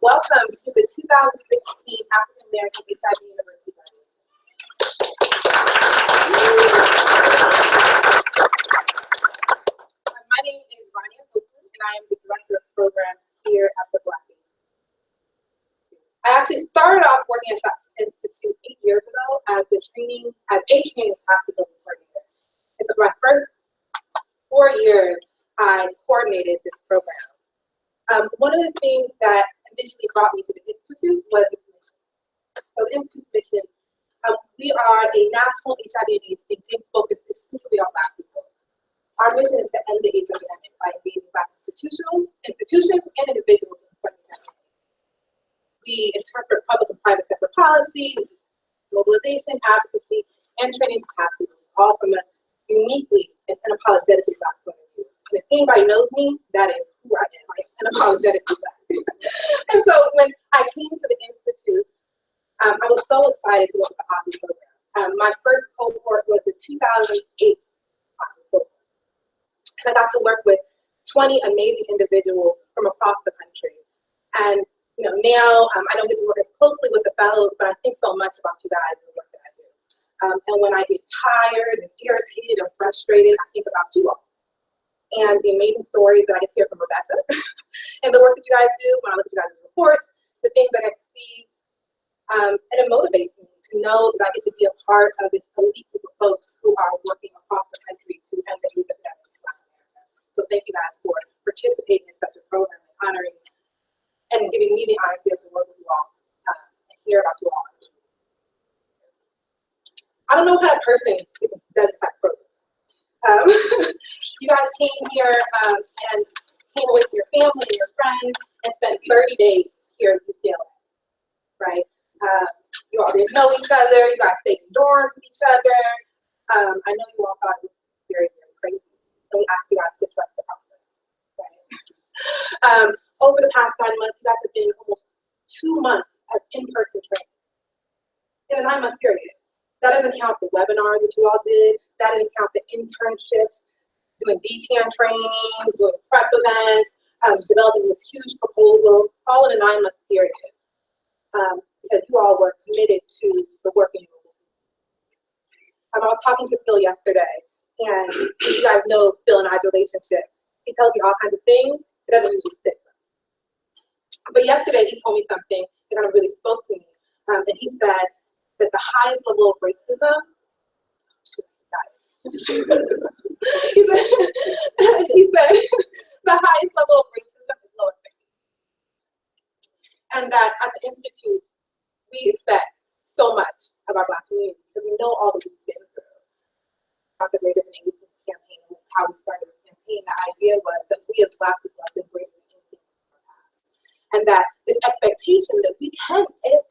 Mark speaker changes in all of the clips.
Speaker 1: welcome to the 2016 African American HIV University Graduation. My name is Rania Copeland, and I am the Director of Programs here at the Black Institute. I actually started off working at the Institute 8 years ago as a training capacity building coordinator. And so for my first 4 years, I coordinated this program. One of the things that initially brought me to the Institute was its mission. So the Institute's mission, we are a national HIV and AIDS think tank focused exclusively on Black people. Our mission is to end the AIDS epidemic by engaging Black institutions, and individuals in supporting HIV. We interpret public and private sector policy, mobilization, advocacy, and training capacity, all from a uniquely and unapologetically Black point of view. And if anybody knows me, that is who I am. I am unapologetically Black. And so when I came to the Institute, I was so excited to work with the AAHU program. My first cohort was the 2008 AAHU program. And I got to work with 20 amazing individuals from across the country. And now I don't get to work as closely with the fellows, but I think so much about you guys and the work that I do. And when I get tired and irritated or frustrated, I think about you all. And the amazing stories that I get to hear from Rebecca and the work that you guys do when I look at you guys' reports, the things I get to see, and it motivates me to know that I get to be a part of this elite group of folks who are working across the country to end the AIDS epidemic in Black America. So thank you guys for participating in such a program and honoring and giving me the honor to be able to work with you all and hear about you all. I don't know what kind of person does this type of program. You guys came here and came with your family and your friends and spent 30 days here at UCLA, right? You all didn't know each other. You guys stayed indoors with each other. I know you all thought it was very, very crazy. And we asked you guys to trust the process, right? Over the past 9 months, you guys have been almost 2 months of in-person training in a 9-month period. That doesn't count the webinars that you all did. That doesn't count the internships, doing BTN training, doing prep events, developing this huge proposal, all in a 9-month period. Because you all were committed to the work in your group. I was talking to Phil yesterday, and you guys know Phil and I's relationship. He tells me all kinds of things. It doesn't usually stick. But yesterday he told me something that kind of really spoke to me. And he said that the highest level of racism, he said the highest level of racism is low expectation. And that at the Institute, we expect so much of our Black community because we know all that we've been through. About the Greater Than Anything campaign and how we started this campaign, the idea was that we as Black people have been greater than anything in our past. And that this expectation that we can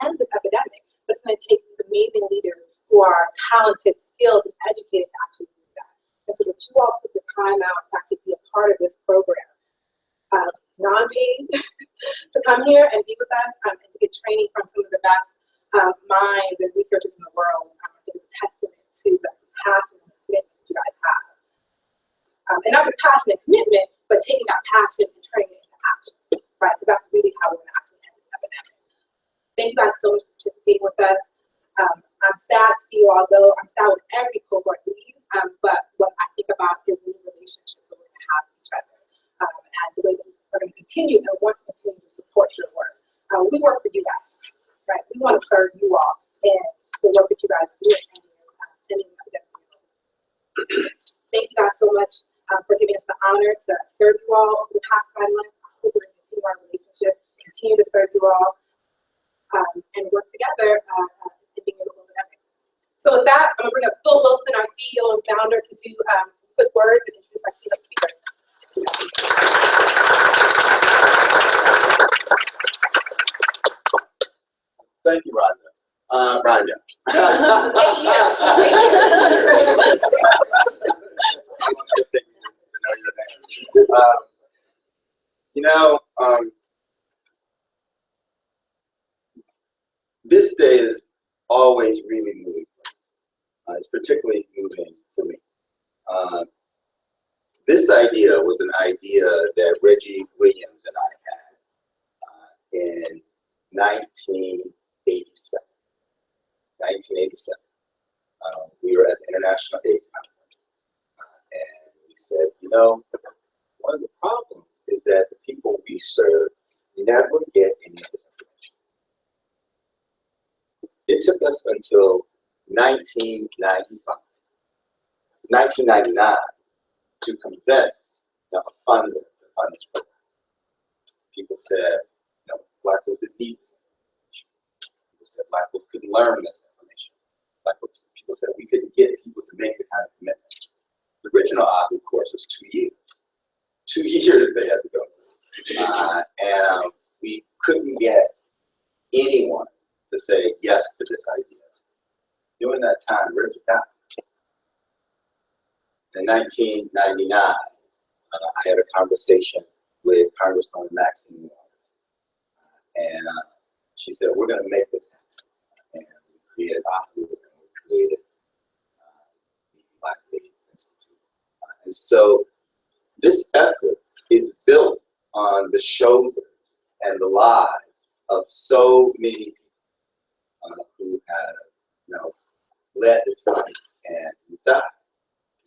Speaker 1: end this epidemic, but it's going to take these amazing leaders who are talented, skilled, and educated to actually do that. And so that you all took the time out to actually be a part of this program, non-paid, to come here and be with us and to get training from some of the best minds and researchers in the world. I think it's a testament to the passion and commitment that you guys have. And not just passion and commitment, but taking that passion and turning it into action, right? Because that's really how we're going to actually end this epidemic. Thank you guys so much for participating with us. I'm sad to see you all go. I'm sad when every cohort leaves, but what I think about is the relationships that we're going to have with each other and the way that we're going to continue and want to continue to support your work. We work for you guys, right? We want to serve you all and the work that you guys do and thank you guys so much for giving us the honor to serve you all over the past 9 months. I hope we're going to continue our relationship, continue to serve you all, and work together in being able to move next. So with that, I'm going to bring up Phil Wilson, our CEO and founder, to do some quick words and introduce our keynote speaker.
Speaker 2: Thank you, Rhonda. Rhonda. This day is always really moving. It's particularly moving for me. This idea was an idea that Reggie Williams and I had. And 1987. 1987. We were at the International AIDS Conference, and we said, you know, one of the problems is that the people we serve never get any of this information. It took us until 1999 to convince a funder to fund this program. People said, Black folks didn't need this information. People said Black folks couldn't learn this information. People said we couldn't get people to make the kind of commitment. The original AAHU course was 2 years. 2 years they had to go through. And we couldn't get anyone to say yes to this idea. During that time, where did it go? In 1999, I had a conversation with Congresswoman Maxine Waters, and she said, we're going to make this happen. And we created AAHU, and we created the Black AIDS Institute. And so this effort is built on the shoulders and the lives of so many people who have, led this fight and who died.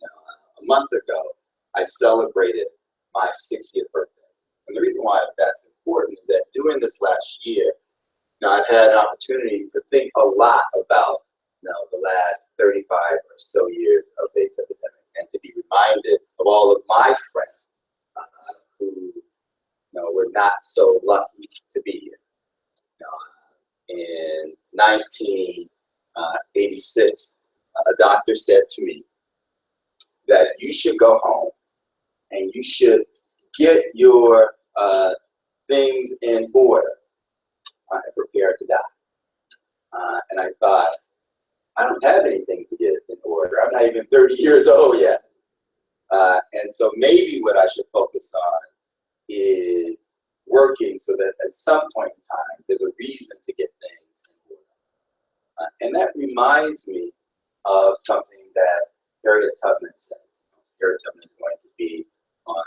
Speaker 2: A month ago, I celebrated my 60th birthday. And the reason why that's important is that during this last year, I've had an opportunity to think a lot about the last 35 or so years of AIDS epidemic, and to be reminded of all of my friends who were not so lucky to be here. In 1986, a doctor said to me that you should go home and you should get your things in order and prepare to die. And I thought, I don't have anything to get in order. I'm not even 30 years old yet. And so maybe what I should focus on is working so that at some point in time, there's a reason to get things in order. And that reminds me of something that Harriet Tubman said. Harriet Tubman is going to be on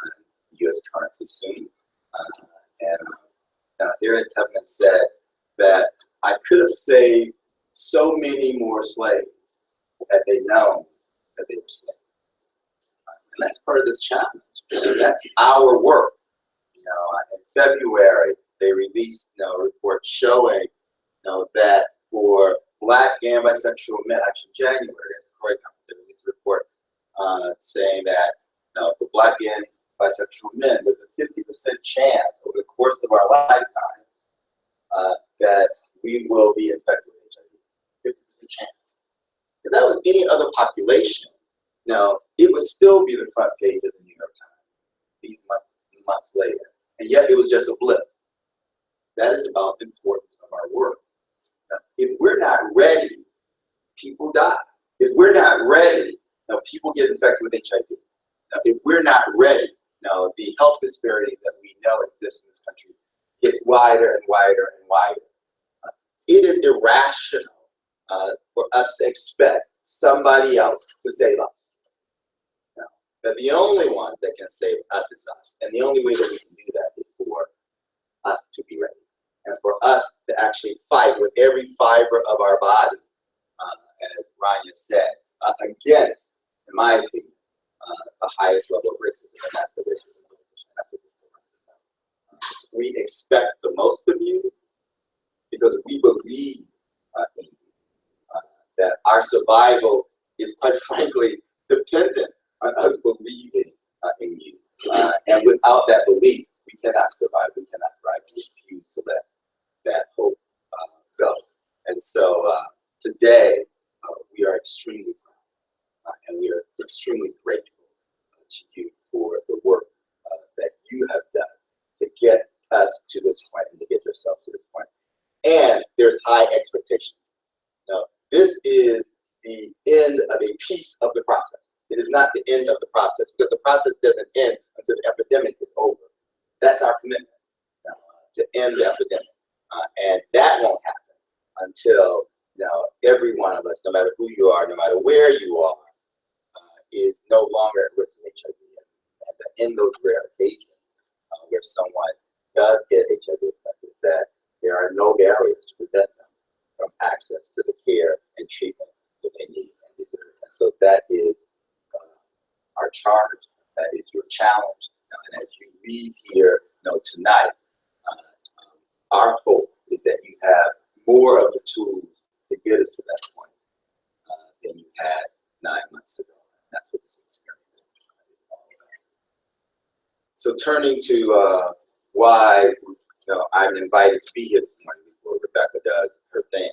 Speaker 2: U.S. currency soon. And Harriet Tubman said that I could have saved so many more slaves had they known that they were slaves. And that's part of this challenge. And that's our work. In February, they released a report showing that for Black and bisexual men, actually January, at the Cohort conference, they released a report saying that for Black and bisexual men, there's a 50% chance over the course of our lifetime that we will be infected with HIV. 50% chance. If that was any other population, it would still be the front page of the New York Times these months later. And yet it was just a blip. That is about the importance of our work. Now, if we're not ready, people die. If we're not ready, people get infected with HIV. Now, if we're not ready, the health disparities that we know exist in this country gets wider and wider and wider. It is irrational for us to expect somebody else to save us. That the only ones that can save us is us. And the only way that we can do that is for us to be ready. And for us to actually fight with every fiber of our body, as Rania said, against, in my opinion, the highest level of racism, and that's the racism. We expect the most of you because we believe in you, that our survival is, quite frankly, dependent on us believing in you. And without that belief, we cannot survive, we cannot thrive. We refuse to let that hope go. And so today, we are extremely proud and we are extremely grateful to you for the work that you have done to get us to this point and to get yourselves to this point. And there's high expectations. Now, this is the end of a piece of the process. It is not the end of the process, because the process doesn't end until the epidemic is over. That's our commitment, to end the epidemic. And that won't happen until every one of us, no matter who you are, no matter where you are, is no longer at risk of HIV. And that in those rare occasions where someone does get HIV infected, that there are no barriers access to the care and treatment that they need and deserve. And so that is our charge. That is your challenge. And as you leave here, tonight, our hope is that you have more of the tools to get us to that point than you had 9 months ago. That's what this experience is all about. So turning to why I'm invited to be here this morning before Rebecca does her thing.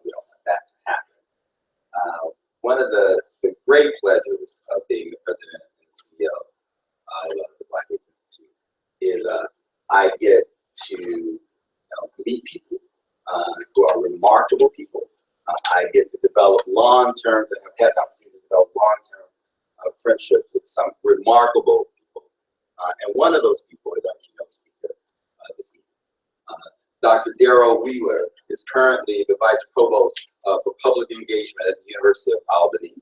Speaker 2: We don't want that to happen. One of the great pleasures of being the president and CEO of the Black Youth Institute is I get to meet people who are remarkable people. I get to develop long-term, and I've had the opportunity to develop long-term friendships with some remarkable people. And one of those people is our keynote speaker this evening. Dr. Darrell Wheeler is currently the Vice Provost for Public Engagement at the University of Albany.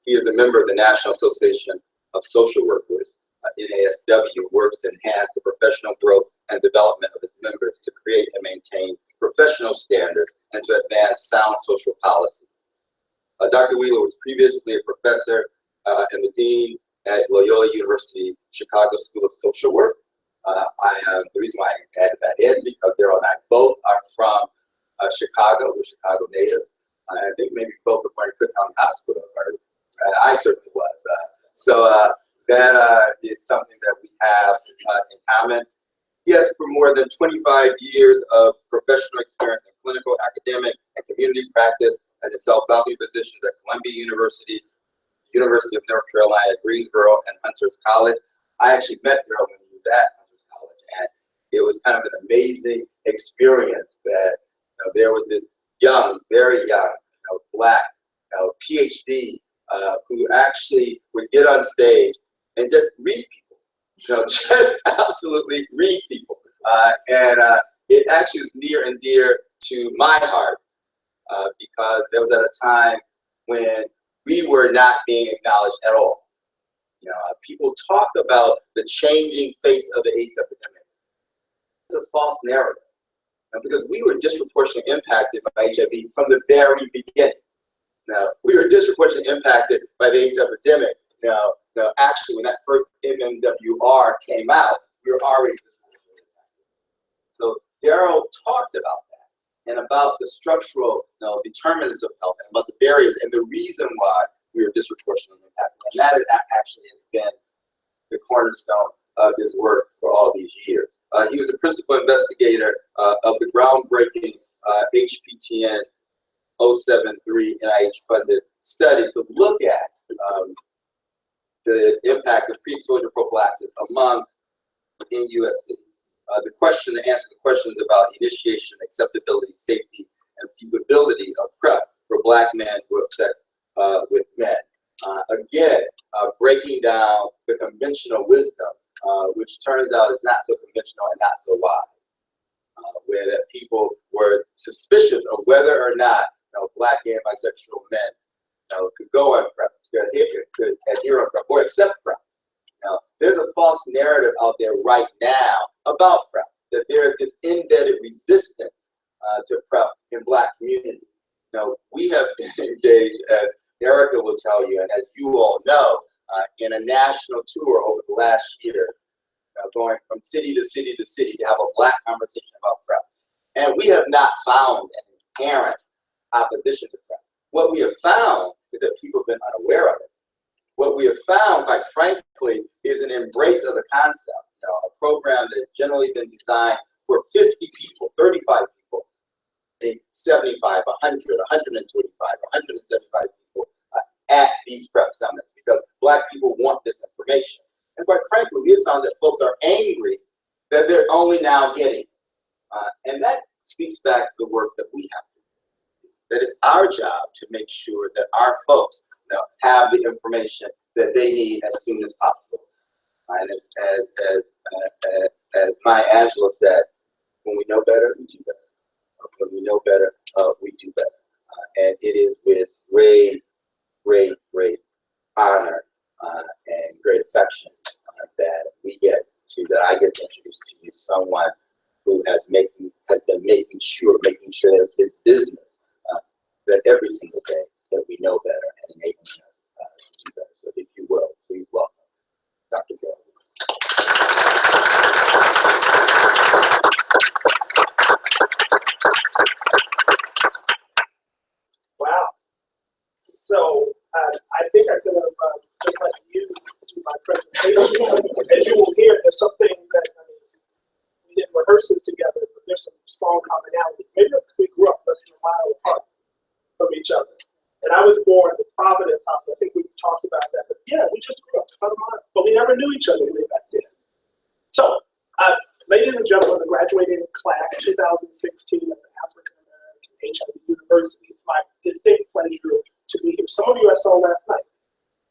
Speaker 2: He is a member of the National Association of Social Workers, NASW, works to enhance the professional growth and development of its members to create and maintain professional standards and to advance sound social policies. Dr. Wheeler was previously a professor and the dean at Loyola University Chicago School of Social Work. The reason why I added that in because Darrell and I both are from Chicago. We're Chicago natives. I think maybe both are from Cook County Hospital. I certainly was. So that is something that we have in common. He has for more than 25 years of professional experience in clinical, academic, and community practice and his faculty positions at Columbia University, University of North Carolina, Greensboro, and Hunter's College. I actually met Darrell when he was at Hunter's College, and it was kind of an amazing experience that there was this young, very young, Black PhD who actually would get on stage and just read people, just absolutely read people. And it actually was near and dear to my heart because there was at a time when we were not being acknowledged at all. People talk about the changing face of the AIDS epidemic. It's a false narrative because we were disproportionately impacted by HIV from the very beginning. Now, we were disproportionately impacted by the AIDS epidemic. Now, actually, when that first MMWR came out, we were already disproportionately impacted. So Darrell talked about that and about the structural determinants of health and about the barriers and the reason why we were disproportionately impacted. And that actually has been the cornerstone of his work for all these years. He was a principal investigator of the groundbreaking HPTN 073 NIH-funded study to look at the impact of pre-exposure prophylaxis among in USC. To answer the questions about initiation, acceptability, safety, and feasibility of PrEP for Black men who have sex with men. Again, breaking down the conventional wisdom, which turns out is not so conventional and not so wise, where that people were suspicious of whether or not Black gay and bisexual men could go on PrEP, could adhere on PrEP, or accept PrEP. There's a false narrative out there right now about PrEP, that there is this embedded resistance to PrEP in Black communities. We have been engaged, as Erica will tell you, and as you all know, in a national tour over the last year, going from city to city to city to have a Black conversation about PrEP. And we have not found an inherent opposition to PrEP. What we have found is that people have been unaware of it. What we have found, quite frankly, is an embrace of the concept. A program that has generally been designed for 50 people, 35 people, 75, 100, 125, 175 people at these PrEP summits because Black people want this information. And quite frankly, we have found that folks are angry that they're only now getting. And that speaks back to the work that we have to do. That it's our job to make sure that our folks have the information that they need as soon as possible. And as Maya Angelou said, when we know better, we do better. When we know better, we do better. And it is with great, great, great honor and great affection that I get to introduce to you someone who has been making sure that his business, that every single day that we know better and enabling us to do better. So if you will, please welcome Dr. Joe.
Speaker 3: Wow. So I think I could have just like you do my presentation. As you will hear, there's some things that we did rehearsals together, but there's some strong commonalities. Maybe because we grew up less than a mile apart from each other. And I was born in Providence Hospital. I think we talked about that. But yeah, we just grew up about a mile, but we never knew each other way back then. So, ladies and gentlemen, the graduating class 2016 of the African American AAHU University, it's my distinct pleasure to be here. Some of you I saw last night.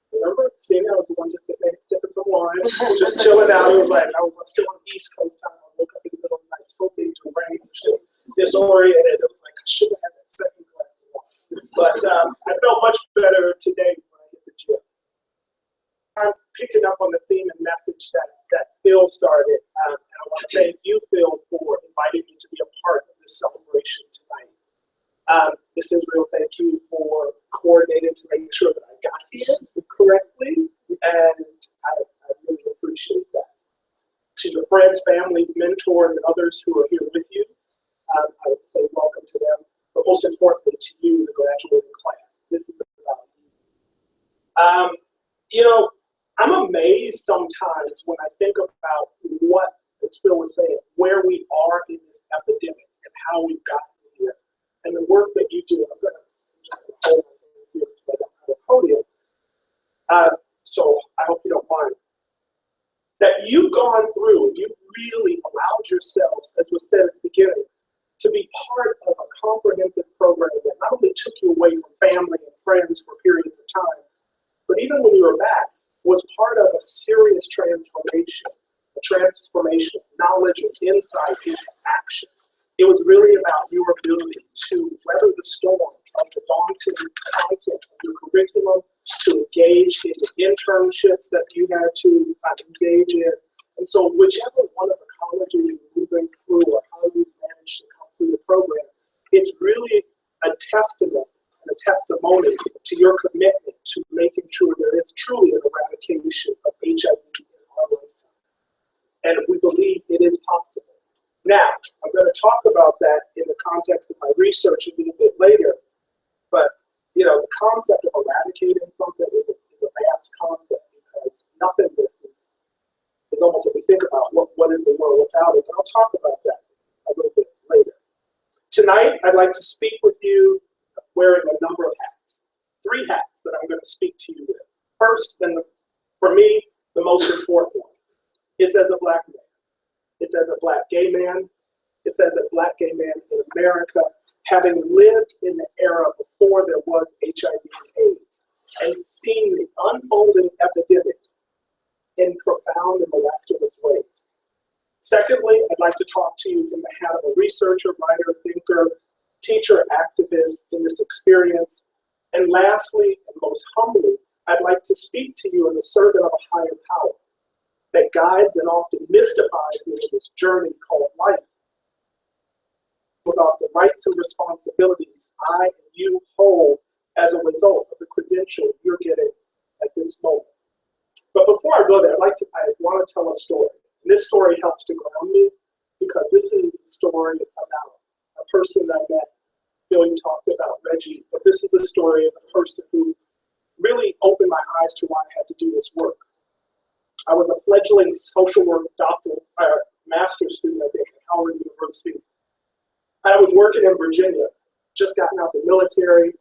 Speaker 3: Remember? Seeing I was the one just sitting there sipping some wine, just chilling out. It was like I was still on East Coast time. I woke up in the middle of the night, totally deranged, disoriented. It was like I should have had that second glass of wine. But I felt much better today when I hit the gym. I'm picking up on the theme and message that Phil started, and I want to thank you, Phil, for inviting me to be a part of this celebration tonight. This is real thank you for coordinating to make sure that I got here correctly, and I really appreciate that. To your friends, families, mentors, and others who are here with you, I would say welcome to them, but most importantly to you, the graduating class. This is about you. You know, I'm amazed sometimes when I think about what, as Phil was saying, where we are in this epidemic and how we've gotten here, and the work that you do. I'm going to hold here because I don't have a podium. So I hope you don't mind. That you've gone through, you've really allowed yourselves, as was said at the beginning, to be part of a comprehensive program that not only took you away from family and friends for periods of time, but even when you were back, was part of a serious transformation, of knowledge and insight into action. It was really about your ability to weather the storm of the daunting content of your curriculum, to engage in the internships that you had to engage in. And so whichever one of the colleges you're moving through or how you managed to come through the program, it's really a testament and a testimony to your commitment to making sure there is truly an eradication of HIV in our lifetime. And we believe it is possible. Now, I'm going to talk about that in the context of my research a little bit later, but you know, the concept of eradicating something is a vast concept because nothingness is almost what we think about. What is the world without it? And I'll talk about that a little bit later. Tonight, I'd like to speak with you wearing a number of hats. 3 hats that I'm going to speak to you with. First, and for me, the most important one. It's as a Black man. It's as a Black gay man. It's as a Black gay man in America, having lived in the era before there was HIV and AIDS, and seeing the unfolding epidemic in profound and miraculous ways. Secondly, I'd like to talk to you from the hat of a researcher, writer, thinker, teacher, activist in this experience. And lastly, and most humbly, I'd like to speak to you as a servant of a higher power that guides and often mystifies me in this journey called life, about the rights and responsibilities I and you hold as a result of the credential you're getting at this moment. But before I go there, I want to tell a story. And this story helps to ground me because this is a story about a person that I met. Billy talked about Reggie, but this is a story of a person who really opened my eyes to why I had to do this work. I was a fledgling social work master's student at Howard University. I was working in Virginia, just gotten out of the military.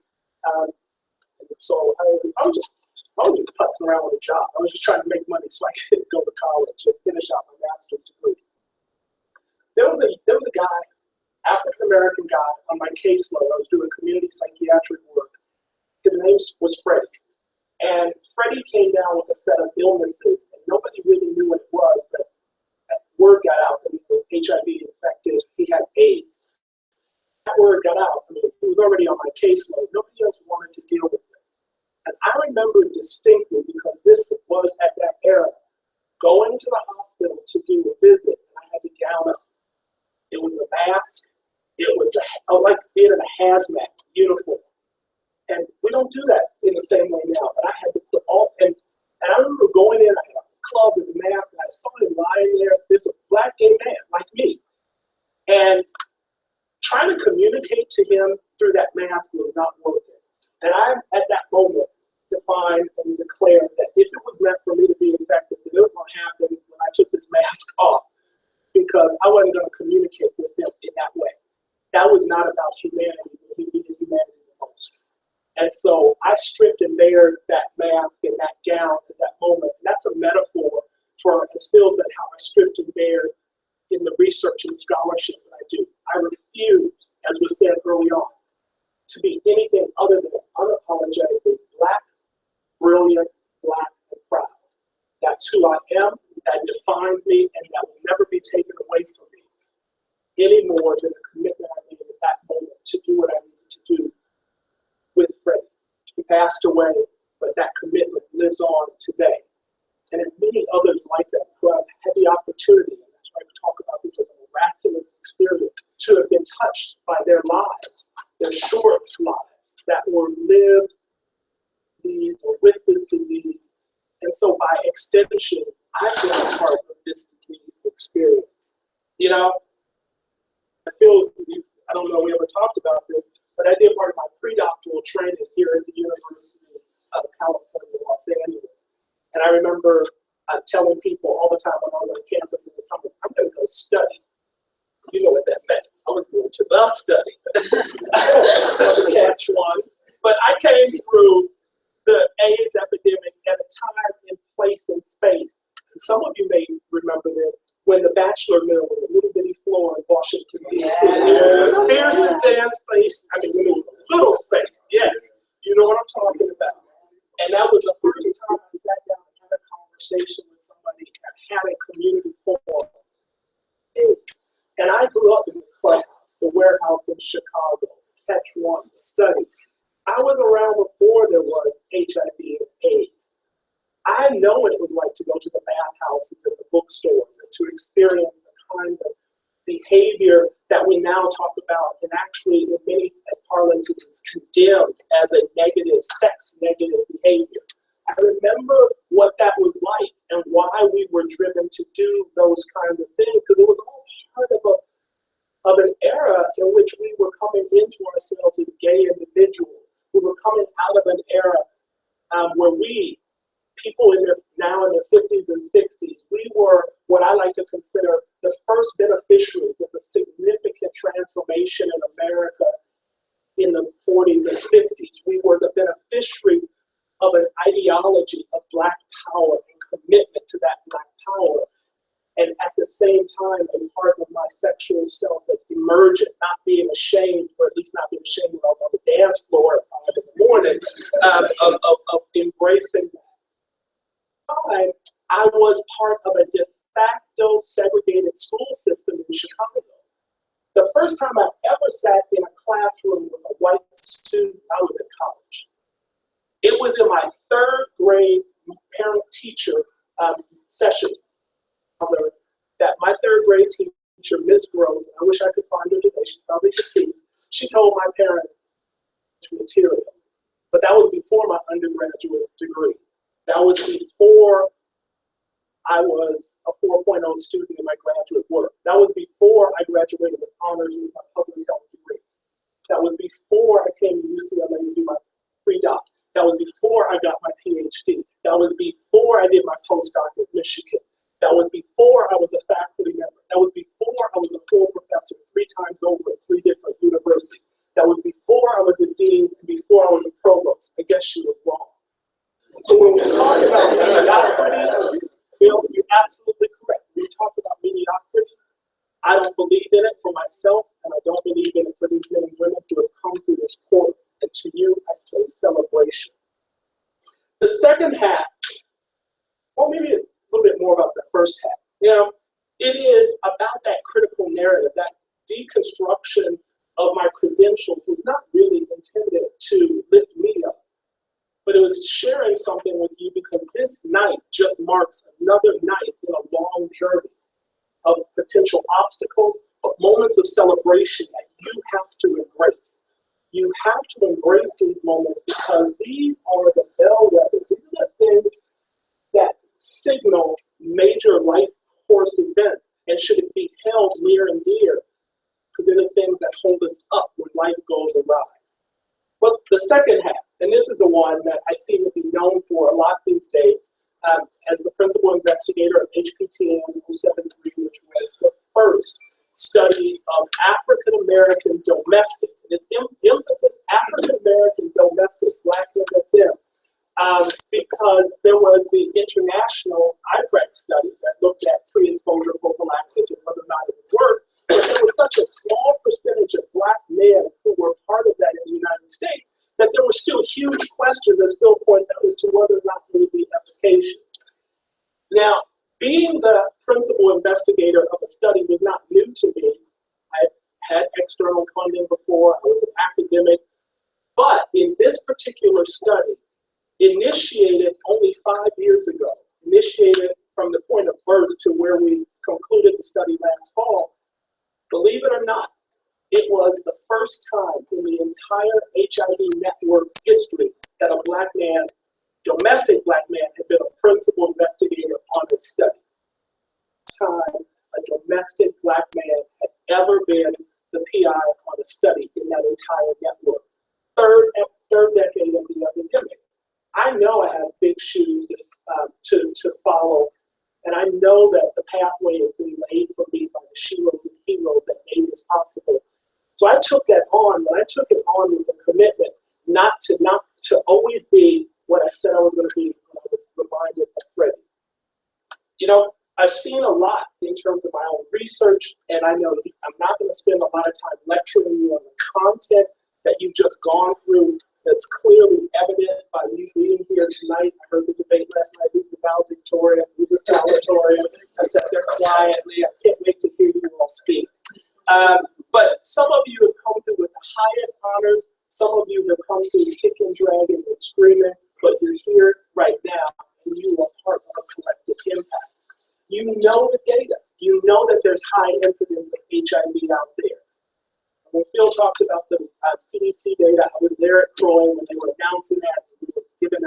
Speaker 3: So I was just putzing around with a job. I was just trying to make money so I could go to college and finish out my master's degree. There was a guy, African-American guy on my caseload. I was doing community psychiatric work. His name was Freddie. And Freddie came down with a set of illnesses, and nobody really knew what it was, but word got out that he was HIV infected. He had AIDS. That word got out. I mean, he was already on my caseload. Nobody else wanted to deal with it. And I remember distinctly, because this was at that era, going to the hospital to do a visit, and I had to gown up. was the mask. It was like being in a hazmat uniform. And we don't do that in the same way now. But I had to put and I remember going in, I had gloves and a mask, and I saw him lying there. There's a black gay man like me. And trying to communicate to him through that mask was not working. And I, at that moment, defined and declared that if it was meant for me to be infected, that it was going to happen when I took this mask off, because I wasn't going to communicate with him in that way. That was not about humanity, but he needed humanity the most. And so I stripped and bared that mask and that gown at that moment. And that's a metaphor for, as Phil said, how I stripped and bared in the research and scholarship that I do. I refuse, as was said early on, to be anything other than unapologetically Black, brilliant, Black, and proud. That's who I am, that defines me, and that will never be taken away from me any more than the commitment I made at that moment to do what I needed to do with Freddie. He passed away, but that commitment lives on today. And there are many others like that who have had the opportunity, and that's why we talk about this as a miraculous experience, to have been touched by their lives, their short lives that were lived with this disease. And so by extension, I've been a part of this disease experience. You know, I feel, I don't know if we ever talked about this, but I did part of my pre-doctoral training here at the University of California, Los Angeles. And I remember telling people all the time when I was on campus in the summer, I'm going to go study. You know what that meant. I was going to the study. Catch one. But I came through the AIDS epidemic at a time and place and space. And some of you may remember this, when the Bachelor Mill was a little bitty floor in Washington, D.C. It was the fiercest damn space. I mean, it was a little space, yes. You know what I'm talking about. And that was the first time I sat down and had a conversation with somebody and had a community forum. And I grew up in the clubhouse, the warehouse in Chicago, Catch One, the study. I was around before there was HIV and AIDS. I know what it was like to go to the bathhouses and the bookstores and to experience the kind of behavior that we now talk about and actually in many parlances is condemned as a negative, sex-negative behavior. I remember what that was like and why we were driven to do those kinds of things, because it was all part of an era in which we were coming into ourselves as gay individuals. We were coming out of an era where people now in their 50s and 60s, we were what I like to consider the first beneficiaries of the significant transformation in America in the 40s and 50s. We were the beneficiaries of an ideology of Black power and commitment to that Black power. And at the same time, a part of my sexual self that emerged, not being ashamed, or at least not being ashamed when I was on the dance floor at 5 in the morning, of embracing that. I was part of a de facto segregated school system in Chicago. The first time I ever sat in a classroom with a white student, I was in college. It was in my 3rd grade parent-teacher session that my 3rd grade teacher, Miss Gross, I wish I could find her today, she's probably deceased, she told my parents material. But that was before my undergraduate degree. That was before I was a 4.0 student in my graduate work. That was before I graduated with honors with my public health degree. That was before I came to UCLA to do my pre-doc. That was before I got my PhD. That was before I did my postdoc at Michigan. That was before I was a faculty member. That was before I was a full professor 3 times over at 3 different universities. That was before I was a dean, and before I was a provost. I guess she was wrong. So when we talk about mediocrity, Bill, you're absolutely correct. When we talk about mediocrity, I don't believe in it for myself, and I don't believe in it for these men and women who have come through this portal. And to you, I say celebration. The second half, or maybe a little bit more about the first half. You know, it is about that critical narrative, that deconstruction of my credentials was not really intended to lift me up. But it was sharing something with you because this night just marks another night in a long journey of potential obstacles, but moments of celebration that you have to embrace. You have to embrace these moments because these are the bellwethers. These are the things that signal major life course events and should be held near and dear because they're the things that hold us up when life goes awry. But the second half, and this is the one that I seem to be known for a lot these days, as the principal investigator of HPTN 73, which was the first study of African American domestic, and its emphasis African American domestic Black MSM, because there was the international IPREC study that looked at pre-exposure prophylaxis and whether or not it would work, but there was such a small percentage of Black men who were part of that in the United States that there were still huge questions, as Phil points out, as to whether or not it would be efficacious. Now, being the principal investigator of a study was not new to me. I had external funding before, I was an academic, but in this particular study, initiated only 5 years ago, initiated from the point of birth to where we concluded the study last fall, believe it or not, it was the first time in the entire HIV network history that a Black man, domestic Black man, had been a principal investigator on a study. Time a domestic Black man had ever been the PI on a study in that entire network. Third decade of the epidemic. I know I have big shoes to follow, and I know that the pathway is being laid for me by the sheroes and heroes that made this possible. So I took that on, but I took it on with a commitment not to always be what I said I was going to be when I was reminded of Freddie. You know, I've seen a lot in terms of my own research, and I know I'm not going to spend a lot of time lecturing you on the content that you've just gone through that's clearly evident by you being here tonight. I heard the debate last night, who's the valedictorian, who's the salutatorian. I sat there quietly. I can't wait to hear you all speak. But some of you have come through with the highest honors. Some of you have come through kicking, dragging, and screaming, but you're here right now, and you are part of a collective impact. You know the data. You know that there's high incidence of HIV out there. When Phil talked about the CDC data, I was there at Croy when they were announcing that. We were given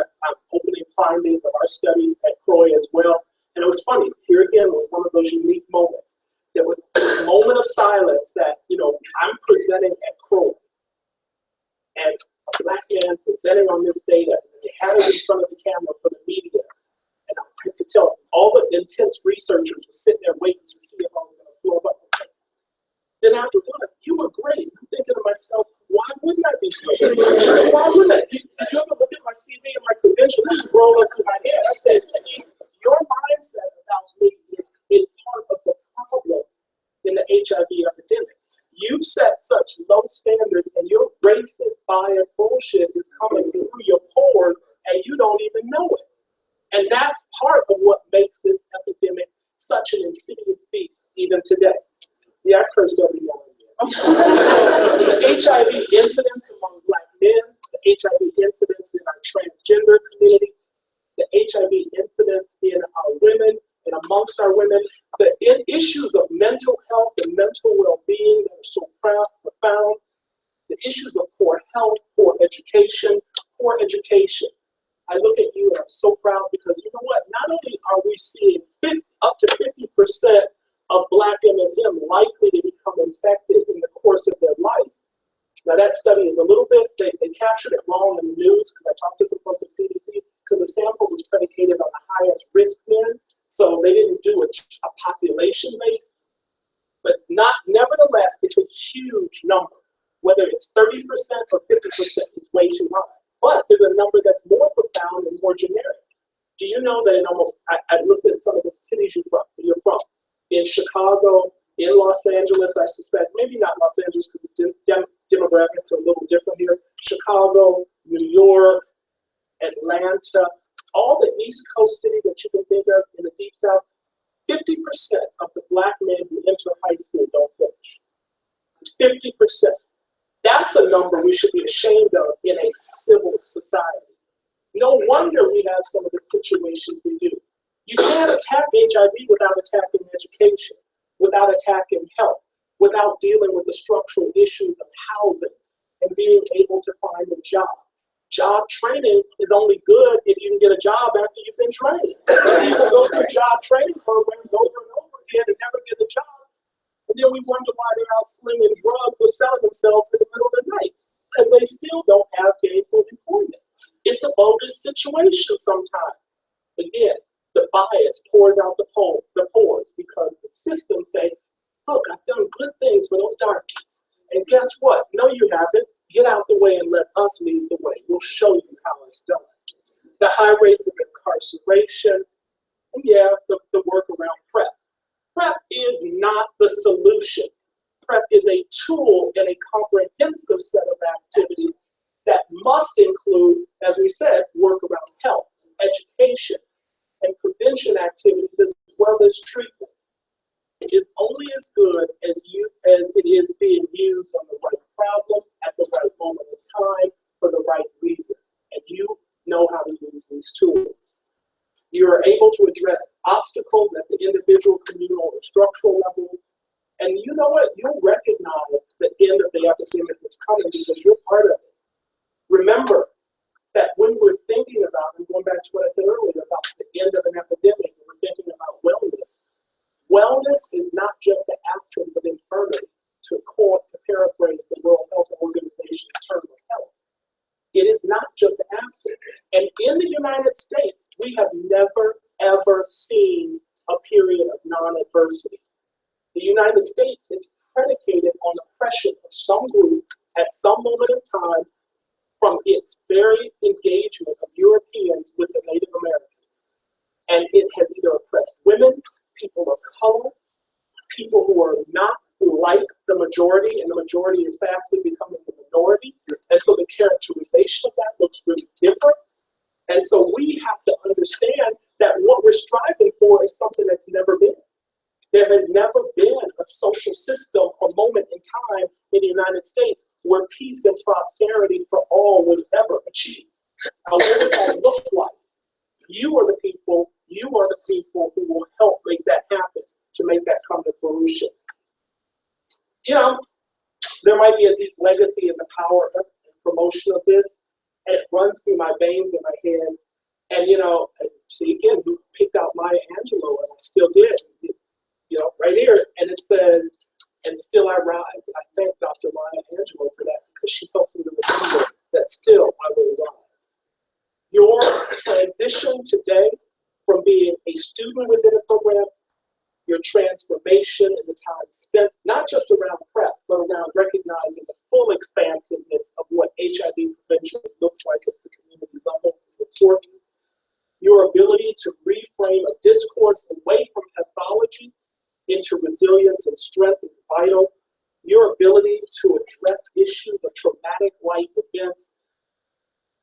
Speaker 3: opening findings of our study at Croy as well. And it was funny. Here again was one of those unique moments. There was a moment of silence that, you know, I'm presenting at Croy. And a Black man presenting on this data. They had it in front of the camera for the media. And I could tell all the intense researchers were sitting there waiting to see if I was going to blow up. Then after that, you were great. I'm thinking to myself, why wouldn't I be great? Why wouldn't I? Did you ever look at my CV and my credentials? This is rolled up to my head. I said, Steve, your mindset about me is part of the problem in the HIV epidemic. You've set such low standards and your racist bias bullshit is coming through your pores and you don't even know it. And that's part of what makes this epidemic such an insidious beast even today. Yeah, I curse every now and then. The HIV incidence among Black men, the HIV incidence in our transgender community, the HIV incidence in our women and amongst our women, the issues of mental health and mental well-being that are so profound, the issues of poor health, poor education. I look at you and I'm so proud because you know what? Not only are we seeing up to 50% of Black MSM likely to become infected in the course of their life. Now that study is a little bit, they captured it wrong in the news because I talked to some folks at CDC because the sample was predicated on the highest risk men. So they didn't do a population base, but nevertheless, it's a huge number. Whether it's 30% or 50%, it's way too high. But there's a number that's more profound and more generic. Do you know that I looked at some of the cities you're from. In Chicago, in Los Angeles, I suspect, maybe not Los Angeles because the demographics are a little different here. Chicago, New York, Atlanta, all the East Coast cities that you can think of in the Deep South, 50% of the Black men who enter high school don't finish. 50%. That's a number we should be ashamed of in a civil society. No wonder we have some of the situations we do. You can't attack HIV without attacking education, without attacking health. without dealing with the structural issues of housing and being able to find a job. Job training is only good if you can get a job after you've been trained. People go to job training programs over and over again and never get a job. And then we wonder why they're out slinging drugs or selling themselves in the middle of the night, because they still don't have gainful employment. It's a bogus situation sometimes. Again, the bias pours out the pores because the system say, look, I've done good things for those darkies. And guess what? No, you haven't. Get out the way and let us lead the way. We'll show you how it's done. The high rates of incarceration, and yeah, the work around PrEP. PrEP is not the solution. PrEP is a tool and a comprehensive set of activities that must include, as we said, work around health, education, and prevention activities as well as treatment. It is only as good as it is being used on the right problem at the right moment in time for the right reason. And you know how to use these tools. You are able to address obstacles at the individual, communal, or structural level. And you know what? You'll recognize the end of the epidemic that's coming because you're part of it. Remember that when we're thinking about, and going back to what I said earlier about the end of an epidemic, and we're thinking about wellness. Wellness is not just the absence of infirmity, to paraphrase the World Health Organization's term of health. It is not just the absence. And in the United States, we have never, ever seen a period of non-adversity. The United States is predicated on oppression of some group at some moment in time from its very engagement of Europeans with the Native Americans. And it has either oppressed women, people of color, people who are not like the majority, and the majority is fastly becoming the minority. And so the characterization of that looks really different. And so we have to understand that what we're striving for is something that's never been. There has never been a social system or moment in time in the United States where peace and prosperity for all was ever achieved. Now, what would that look like? You are the people who will help make that happen, to make that come to fruition. You know, there might be a deep legacy in the power and promotion of this, and it runs through my veins and my hands. And, you know, see, again, we picked out Maya Angelou, and I still did, you know, right here. And it says, and still I rise. And I thank Dr. Maya Angelou for that, because she helps me to remember that still I will rise. Your transition today from being a student within a program, your transformation and the time spent, not just around PrEP, but around recognizing the full expansiveness of what HIV prevention looks like at the community level is important. Your ability to reframe a discourse away from pathology into resilience and strength is vital. Your ability to address issues of traumatic life events,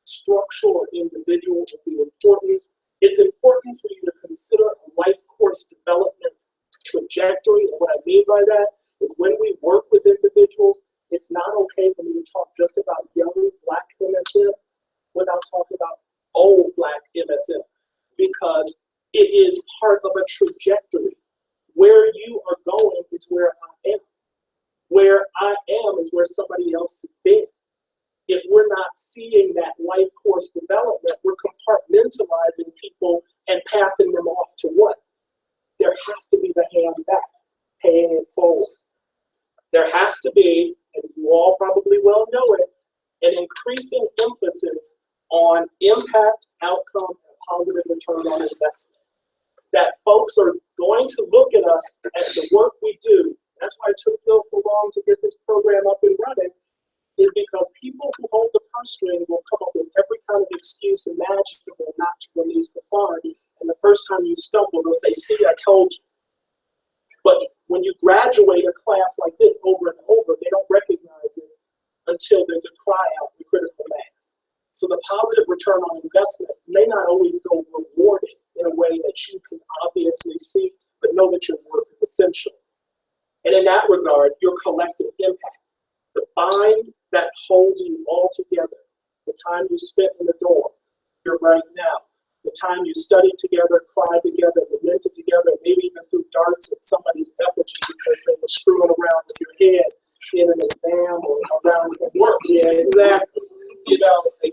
Speaker 3: structural or individual, will be important. It's important for you to consider a life course development trajectory. And what I mean by that is when we work with individuals, it's not okay for me to talk just about young Black MSM without talking about old Black MSM, because it is part of a trajectory. Where you are going is where I am. Where I am is where somebody else has been. If we're not seeing that life course development, we're compartmentalizing people and passing them off to what? There has to be the hand back, paying it forward. There has to be, and you all probably well know it, an increasing emphasis on impact, outcome, and positive return on investment. That folks are going to look at us at the work we do. That's why it took Bill so long to get this program up and running, is because people who hold the purse string will come up with every kind of excuse imaginable not to release the fund. And the first time you stumble, they'll say, see, I told you. But when you graduate a class like this over and over, they don't recognize it until there's a cry out for critical mass. So the positive return on investment may not always go rewarded in a way that you can obviously see, but know that your work is essential. And in that regard, your collective impact, the bind that holds you all together, the time you spent in the dorm, here right now, the time you studied together, cried together, lamented together, maybe even threw darts at somebody's effigy because they were screwing around with your head in an exam or around some work. Yeah, exactly. You know, I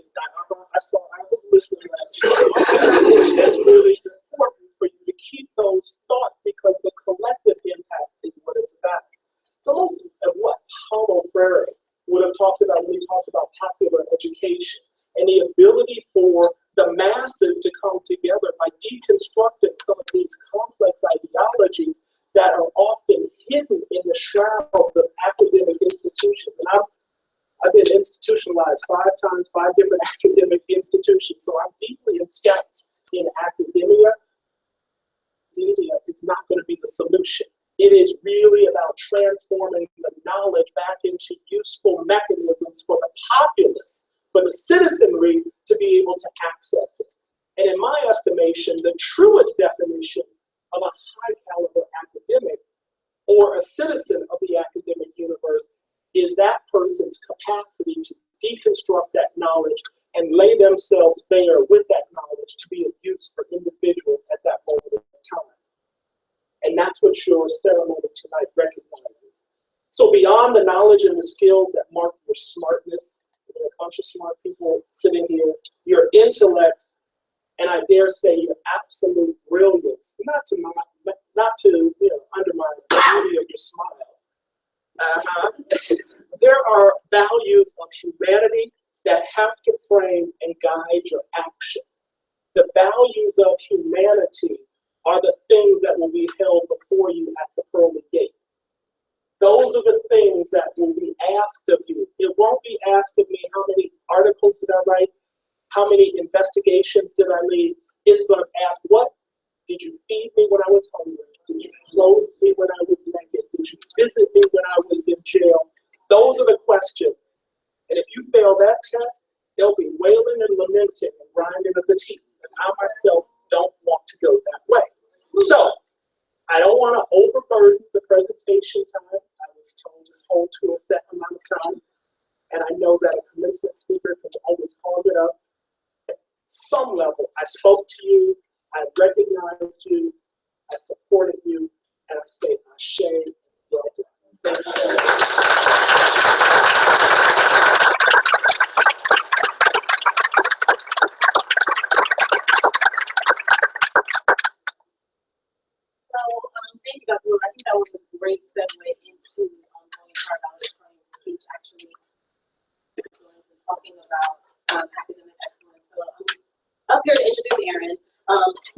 Speaker 3: was listening last night. That's really important for you to keep those thoughts because the collective impact is what it's about. It's almost what Paulo Freire would have talked about when he talked about popular education and the ability for the masses to come together by deconstructing some of these complex ideologies that are often hidden in the shroud of academic institutions. And I've been institutionalized 5 times, 5 different academic institutions, so I'm deeply ensconced in academia. Academia is not going to be the solution. It is really about transforming the knowledge back into useful mechanisms for the populace, for the citizenry to be able to access it. And in my estimation, the truest definition of a high caliber academic or a citizen of the academic universe is that person's capacity to deconstruct that knowledge and lay themselves bare with that knowledge to be of use for individuals at that moment in time. And that's what your ceremony tonight recognizes. So beyond the knowledge and the skills that mark your smartness, there are a bunch of smart people sitting here, your intellect, and I dare say your absolute brilliance, not to undermine the beauty of your smile. There are values of humanity that have to frame and guide your action. The values of humanity are the things that will be held before you at the pearly gate. Those are the things that will be asked of you. It won't be asked of me how many articles did I write, how many investigations did I lead. It's going to ask, what did you feed me when I was hungry? Did you clothe me when I was naked? Did you visit me when I was in jail? Those are the questions. And if you fail that test, there'll be wailing and lamenting and grinding of the teeth. And I myself don't want to go that way. So, I don't want to overburden the presentation time. I was told to hold to a set amount of time. And I know that a commencement speaker can always hog it up. At some level, I spoke to you, I recognized you, I supported you, and I say, Ashe, well done. Thank you.
Speaker 4: Thank you, Dr. Wood. I think that was a great segue into going into our valedictorian speech, actually, excellence and talking about academic excellence. So I'm up here to introduce Aaron,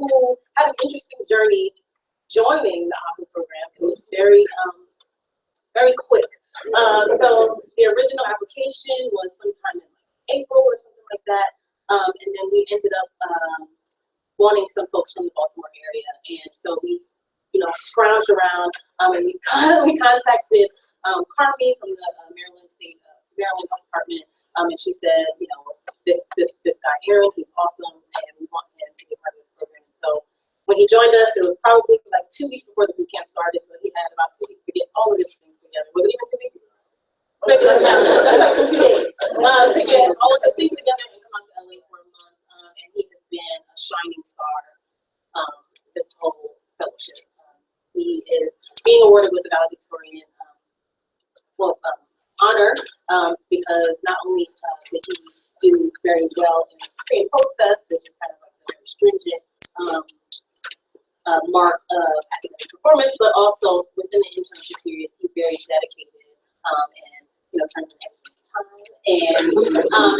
Speaker 4: who had an interesting journey joining the AAHU program. It was very quick. So the original application was sometime in April or something like that, and then we ended up wanting some folks from the Baltimore area, and so we scrounged around, and we contacted Carmi from the Maryland Health Department, and she said, this guy Aaron, he's awesome, and we want him to be part of this program. So when he joined us, it was probably like 2 weeks before the boot camp started, so he had about 2 weeks to get all of his things together. Was it even 2 weeks? Maybe like that. 2 days to get all of his things together and come out to LA for a month, and he has been a shining star this whole fellowship. He is being awarded with the valedictorian honor because not only did he do very well in his pre and post test, which is kind of like a very stringent mark of academic performance, but also within the internship periods, he's very dedicated and turns in every time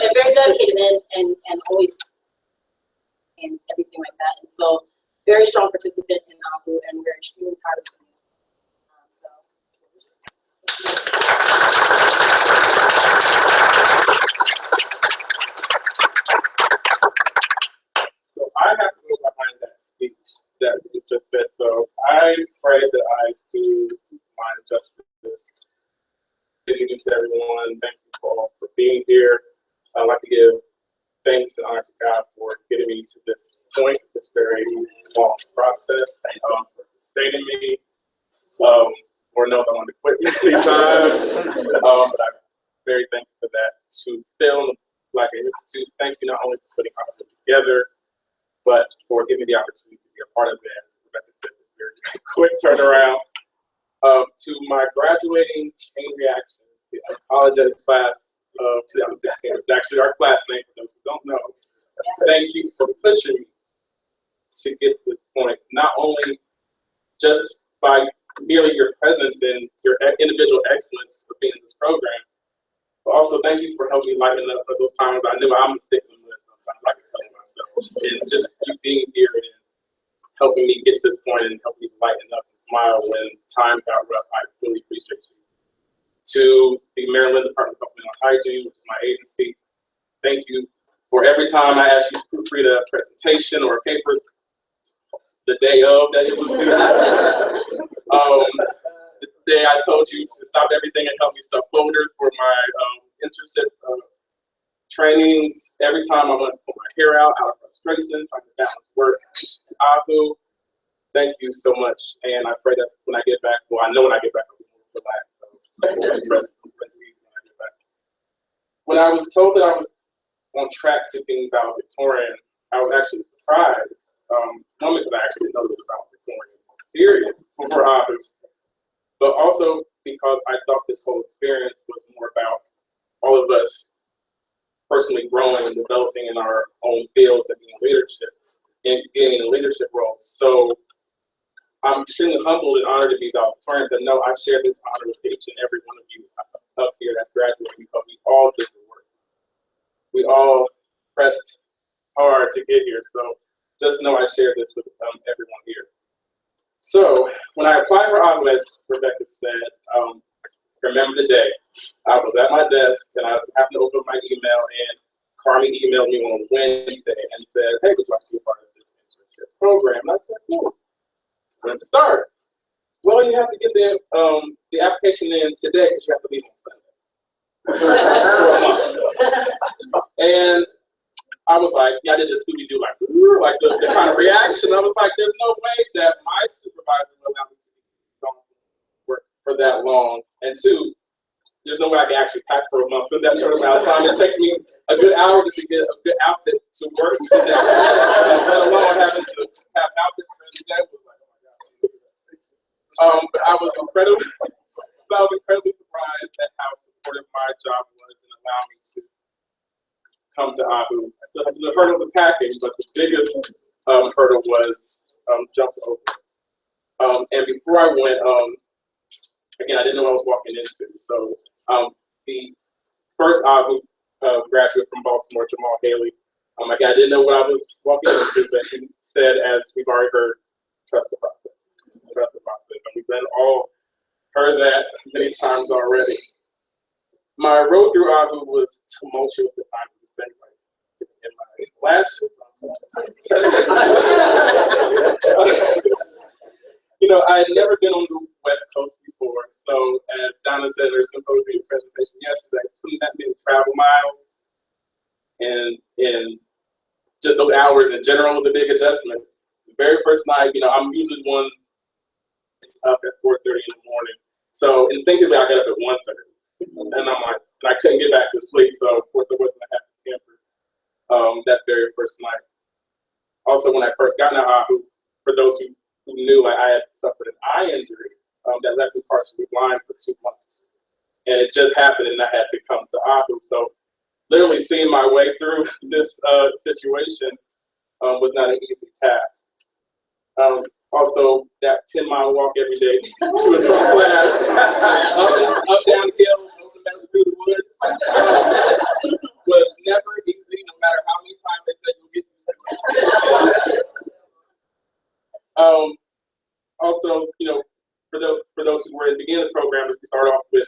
Speaker 4: and very dedicated and always and everything like that. And so very strong participant in AAHU, and we're extremely proud of him. So
Speaker 5: I have to go behind that speech that was just said. So I pray that I do my justice. Good evening to everyone. Thank you all for being here. I'd like to give thanks and honor to God for getting me to this point, this very long process, for sustaining me. Lord knows I wanted to quit this 3 times, but I'm very thankful for that. To Phil and the Black Institute, thank you not only for putting AAHU together, but for giving me the opportunity to be a part of it. As Rebecca said, it's a very quick turnaround. To my graduating chain reaction, the apologetic class of 2016, it's actually our class name for those who don't know. Thank you for pushing me to get to this point, not only just by merely your presence and your individual excellence of being in this program, but also thank you for helping me lighten up for those times I knew I'm sticking with sometimes I can tell myself. And just you being here and helping me get to this point and helping me lighten up and smile when times got rough, I really appreciate you. To the Maryland Department of Health and Hygiene, which is my agency, thank you for every time I asked you to proofread a presentation or a paper the day of that it was due. The day I told you to stop everything and help me stuff folders for my internship trainings. Every time I want to pull my hair out of frustration, trying to balance work and AAHU. Thank you so much, and I pray that when I get back, well, I know when I get back, I'll be more relaxed. So rest easy when I get back. When I was told that I was on track to being valedictorian, I was actually surprised. Normally, because I actually didn't know it was valedictorian, period, for AAHU. But also because I thought this whole experience was more about all of us personally growing and developing in our own fields and being leadership and getting in leadership roles. So I'm extremely humbled and honored to be valedictorian, but no, I share this honor with each and every one of you up here that's graduating because we all did the work. We all pressed hard to get here. So just know I share this with everyone here. So when I applied for AAHU, as Rebecca said, remember the day. I was at my desk and I happened to open my email and Carmi emailed me on Wednesday and said, hey, would you like to be a part of this internship program? And I said, cool. When to start? Well, you have to get the application in today because you have to leave on Sunday. For a month. And I was like, yeah, I did the Scooby-Doo, like the kind of reaction. I was like, there's no way that my supervisor will allow me to work for that long. And two, there's no way I can actually pack for a month in that short amount of time. It takes me a good hour just to get a good outfit to work to that, let alone having to have outfits for every day. But I was incredibly surprised at how supportive my job was and allowed me to come to AAHU. I still had the hurdle of the packing, but the biggest hurdle was jumped over. And before I went, again, I didn't know what I was walking into. So the first AAHU graduate from Baltimore, Jamal Haley, again, I didn't know what I was walking into, but he said, as we've already heard, trust the process. Trust the process. And we've been all heard that many times already. My road through AAHU was tumultuous at times. It was things like in my lashes. You know, I had never been on the West Coast before, so as Donna said in her symposium presentation yesterday, putting that many travel miles and just those hours in general was a big adjustment. The very first night, you know, I'm usually one up at 4:30 in the morning, so instinctively I got up at 1:30, and I'm like, and I couldn't get back to sleep, so of course I wasn't a happy camper that very first night. Also, when I first got into AAHU, for those who knew, I had suffered an eye injury that left me partially blind for 2 months. And it just happened and I had to come to AAHU. So literally seeing my way through this situation was not an easy task. Also, that 10-mile walk every day to and from class, up down hills, through the woods, was never easy, no matter how many times they said you'll get used to it. Also, you know, for those who were in the beginning of the program, we started off with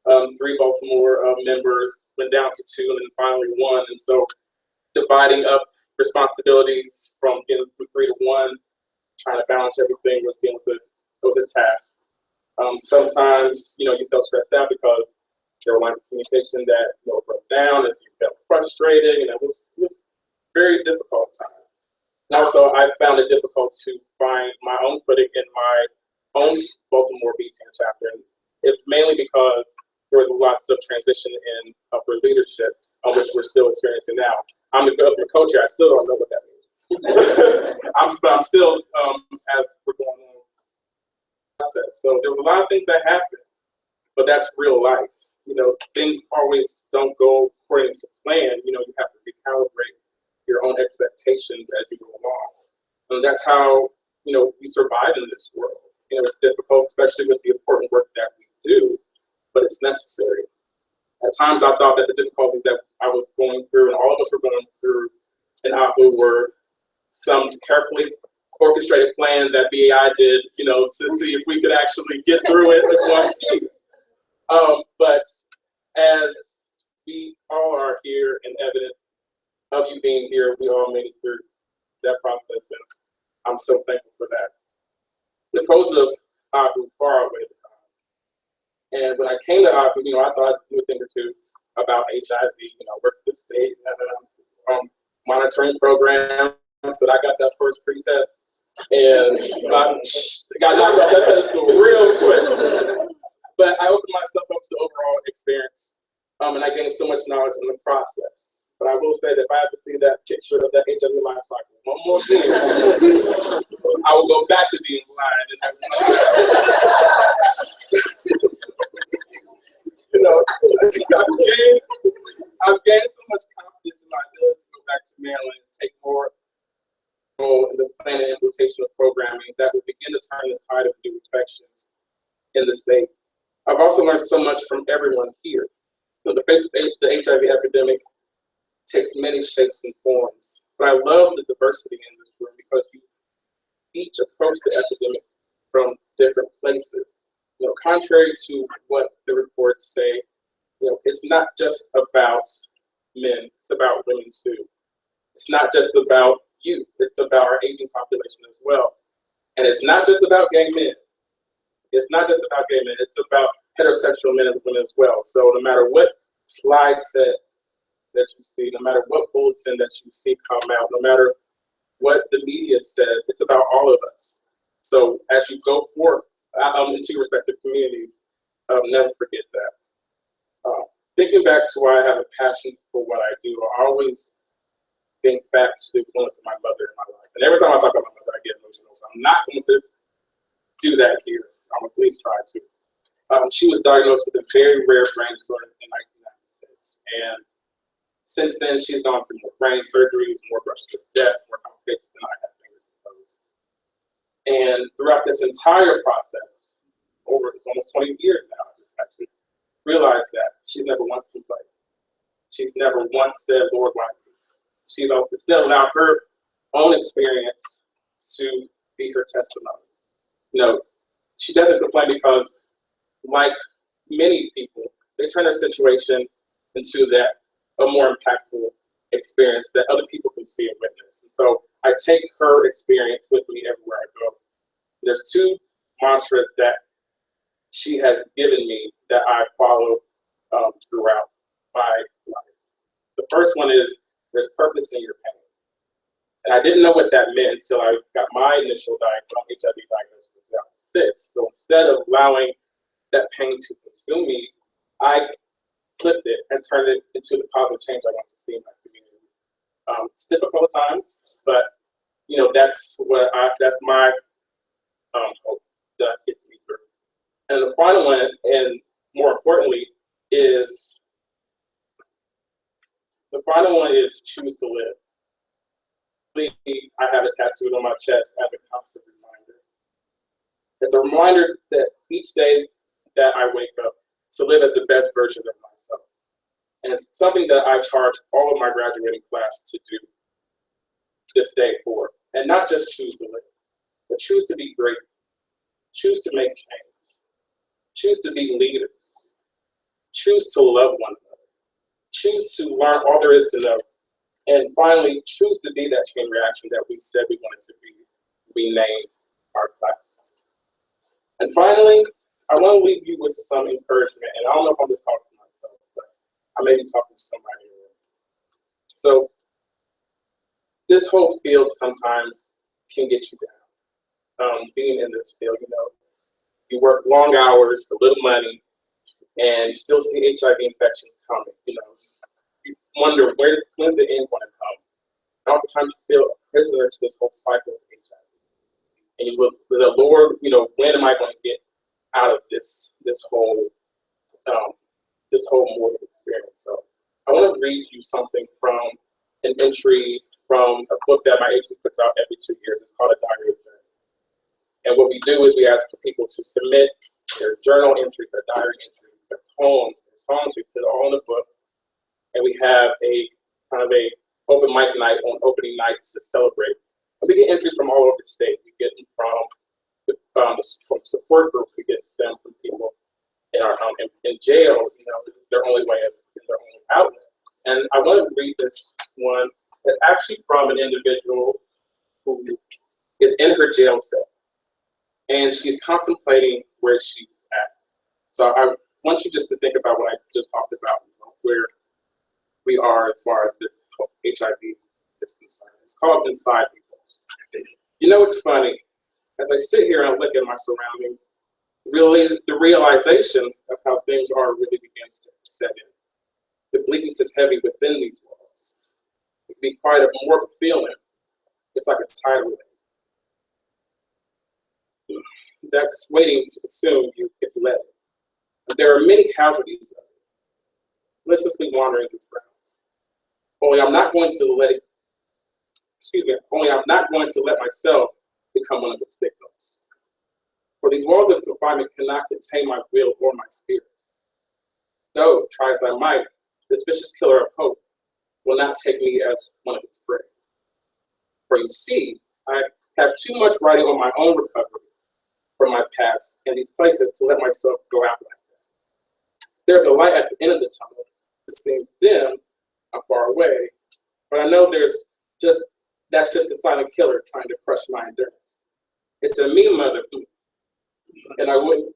Speaker 5: 3 Baltimore members, went down to 2, and then finally 1. And so dividing up responsibilities from getting from 3 to 1, trying to balance everything was a task. Sometimes, you know, you felt stressed out because there were lines of communication that, you know, broke down, and so you felt frustrated, and it was very difficult time. And also, I found it difficult to find my own footing in my own Baltimore BTN chapter. And it's mainly because there was lots of transition in upper leadership, which we're still experiencing now. I'm the governor co-chair. I still don't know what that means. I'm still as we're going on the process. So there was a lot of things that happened, but that's real life. You know, things always don't go according to plan. You know, you have to recalibrate your own expectations as you go along. And that's how, you know, we survive in this world. You know, it's difficult, especially with the important work that we do, but it's necessary. At times I thought that the difficulties that I was going through and all of us were going through in AAHU were some carefully orchestrated plan that BAI did, you know, to see if we could actually get through it as one piece. But as we all are here and evidence of you being here, we all made it through that process, and I'm so thankful for that. The pros of AAHU far outweigh the cons. And when I came to AAHU, you know, I thought I'd do a thing or two about HIV. You know, worked at the state, monitoring programs, but I got that first pre-test, and got knocked off that pedestal real quick. But I opened myself up to the overall experience, and I gained so much knowledge in the process. But I will say that if I have to see that picture of that HIV life cycle one more time, I will go back to being blind. You know, I've gained so much confidence in my ability to go back to Maryland and take more role in the planning and implementation of programming that will begin to turn the tide of new infections in the state. I've also learned so much from everyone here. So the face of the HIV epidemic takes many shapes and forms, but I love the diversity in this room because you each approach the epidemic from different places. You know, contrary to what the reports say, you know, it's not just about men, it's about women too. It's not just about youth, it's about our aging population as well. And it's not just about gay men. It's not just about gay men, it's about heterosexual men and women as well. So no matter what slide set that you see, no matter what bulletin that you see come out, no matter what the media says, it's about all of us. So as you go forth into your respective communities, never forget that. Thinking back to why I have a passion for what I do, I always think back to the influence of my mother in my life. And every time I talk about my mother, I get emotional. So I'm not going to do that here. I'm at least try to. She was diagnosed with a very rare brain disorder in 1996. And since then, she's gone through more brain surgeries, more rushes to death, more complications than I have fingers and toes. And throughout this entire process, over almost 20 years now, I just actually realized that she's never once complained. She's never once said, Lord, why me? She's still allowed her own experience to be her testimony. You know, she doesn't complain because, like many people, they turn their situation into that a more impactful experience that other people can see and witness. And so I take her experience with me everywhere I go. There's two mantras that she has given me that I follow throughout my life. The first one is, there's purpose in your pain. And I didn't know what that meant until I got my initial HIV diagnosis in 2006. So instead of allowing that pain to consume me, I flipped it and turned it into the positive change I want to see in my community. It's difficult at times, but you know, that's my hope that gets me through. And the final one, and more importantly, is choose to live. I have it tattooed on my chest as a constant reminder. It's a reminder that each day that I wake up to live as the best version of myself. And it's something that I charge all of my graduating class to do this day for. And not just choose to live, but choose to be great. Choose to make change. Choose to be leaders. Choose to love one another. Choose to learn all there is to know. And finally, choose to be that chain reaction that we said we wanted to be. We named our class. And finally, I want to leave you with some encouragement. And I don't know if I'm just talking to myself, but I may be talking to somebody else. So this whole field sometimes can get you down. Being in this field, you know, you work long hours for little money, and you still see HIV infections coming. You know, you wonder when's the end going to come. And oftentimes you feel prisoner to this whole cycle of HIV. And you look, the Lord, when am I going to get out of this whole mortal experience? So I want to read you something from an entry from a book that my agency puts out every 2 years. It's called A Diary of Journey. And what we do is we ask for people to submit their journal entries, their diary entries, their poems, their songs. We put it all in a book, and we have a kind of a open mic night on opening nights to celebrate. And we get entries from all over the state. We get them from support groups. We get them from people in our in jails. This is their only way of their only outlet. And I want to read this one. It's actually from an individual who is in her jail cell, and she's contemplating where she's at. So I want you just to think about what I just talked about, where we are as far as this HIV is concerned. It's called Inside People. It's funny. As I sit here and look at my surroundings, the realization of how things are really begins to set in. The bleakness is heavy within these walls. It can be quite a morbid feeling. It's like a tidal wave that's waiting to consume you if you let it. But there are many casualties of it, listlessly wandering these grounds. Only I'm not going to let myself become one of its victims. For these walls of confinement cannot contain my will or my spirit. Though, try as I might, this vicious killer of hope will not take me as one of its prey. For you see, I have too much writing on my own recovery from my past in these places to let myself go out like that. There's a light at the end of the tunnel. It seems dim and far away, but I know that's just a silent killer trying to crush my endurance. It's a me mother, and I wouldn't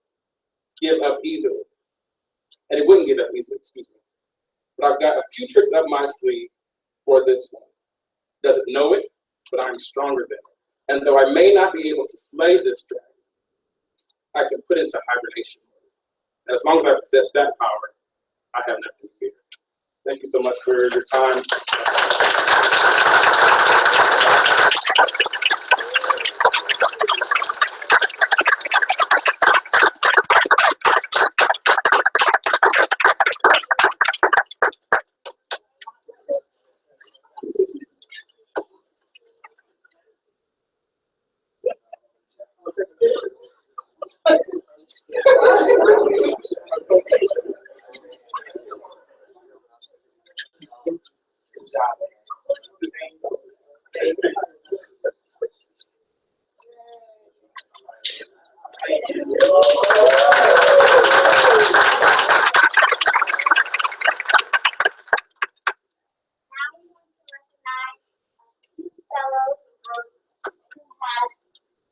Speaker 5: give up easily. And it wouldn't give up easily, excuse me. But I've got a few tricks up my sleeve for this one. Doesn't know it, but I'm stronger than it. And though I may not be able to slay this dragon, I can put it into hibernation mode. And as long as I possess that power, I have nothing to fear. Thank you so much for your time.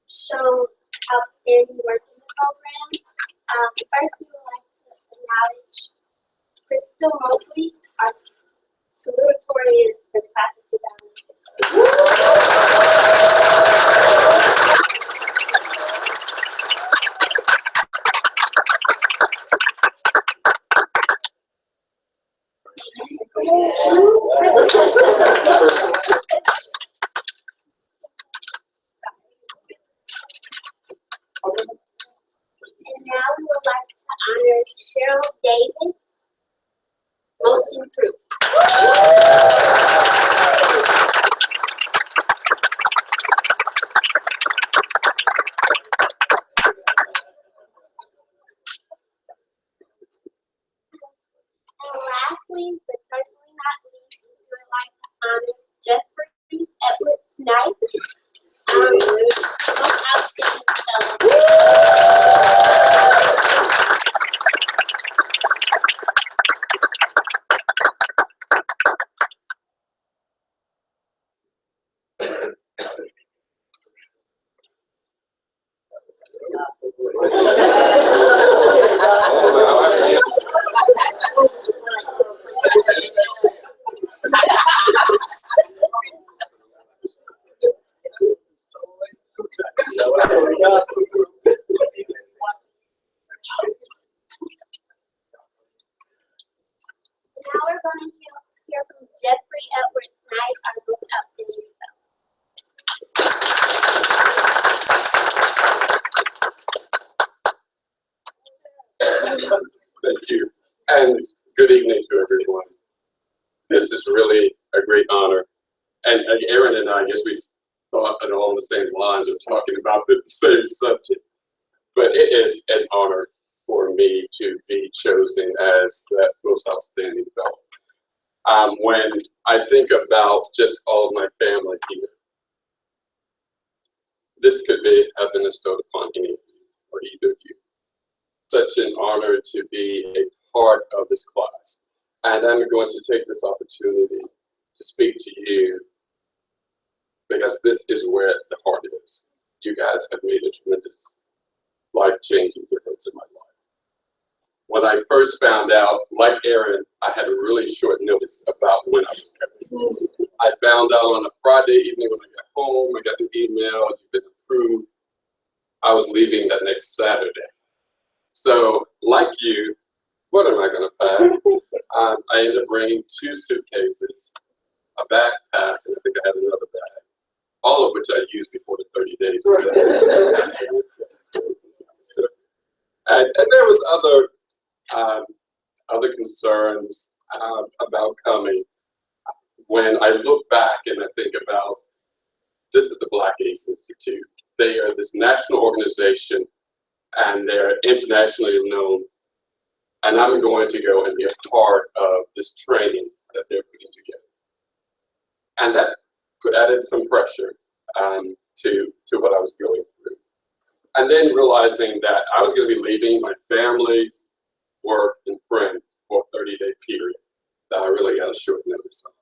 Speaker 6: Shown outstanding work in the program. First, we would like to acknowledge Crystal Mobley, our salutatorian for the class of 2016. And now we would like to honor Cheryl Davis, most improved. And lastly, but certainly not least, we would like to honor Jeffrey Edwards Knight, most outstanding fellow. Now we're going to hear from Jeffrey Edwards Knight, our most outstanding fellow.
Speaker 7: And good evening to everyone. This is really a great honor. And Aaron and I guess we thought along the same lines of talking about the same subject. But it is an honor for me to be chosen as that most outstanding fellow. When I think about just all of my family here, this could have been bestowed upon any of you or either of you. Such an honor to be a part of this class. And I'm going to take this opportunity to speak to you because this is where the heart is. You guys have made a tremendous life-changing difference in my life. When I first found out, like Aaron, I had a really short notice about when I was coming. I found out on a Friday evening when I got home. I got an email, you've been approved. I was leaving that next Saturday. So, like you, what am I going to pack? I ended up bringing 2 suitcases, a backpack, and I think I had another bag, all of which I used before the 30 days. So, and there was other concerns about coming. When I look back and I think about, this is the Black Ace Institute. They are this national organization and they're internationally known. And I'm going to go and be a part of this training that they're putting together. And that added some pressure to what I was going through. And then realizing that I was going to be leaving my family, work, and friends for a 30-day period that I really got a short notice on.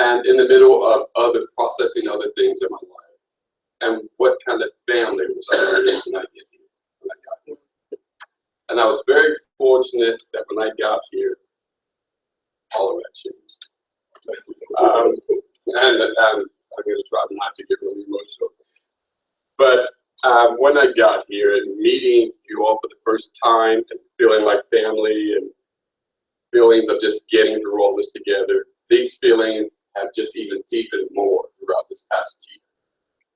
Speaker 7: And in the middle of processing other things in my life, and what kind of family was I going to when I got here. And I was very fortunate that when I got here, all of that changed. And I'm going to try not to get really emotional. But when I got here and meeting you all for the first time and feeling like family and feelings of just getting through all this together, these feelings have just even deepened more throughout this past year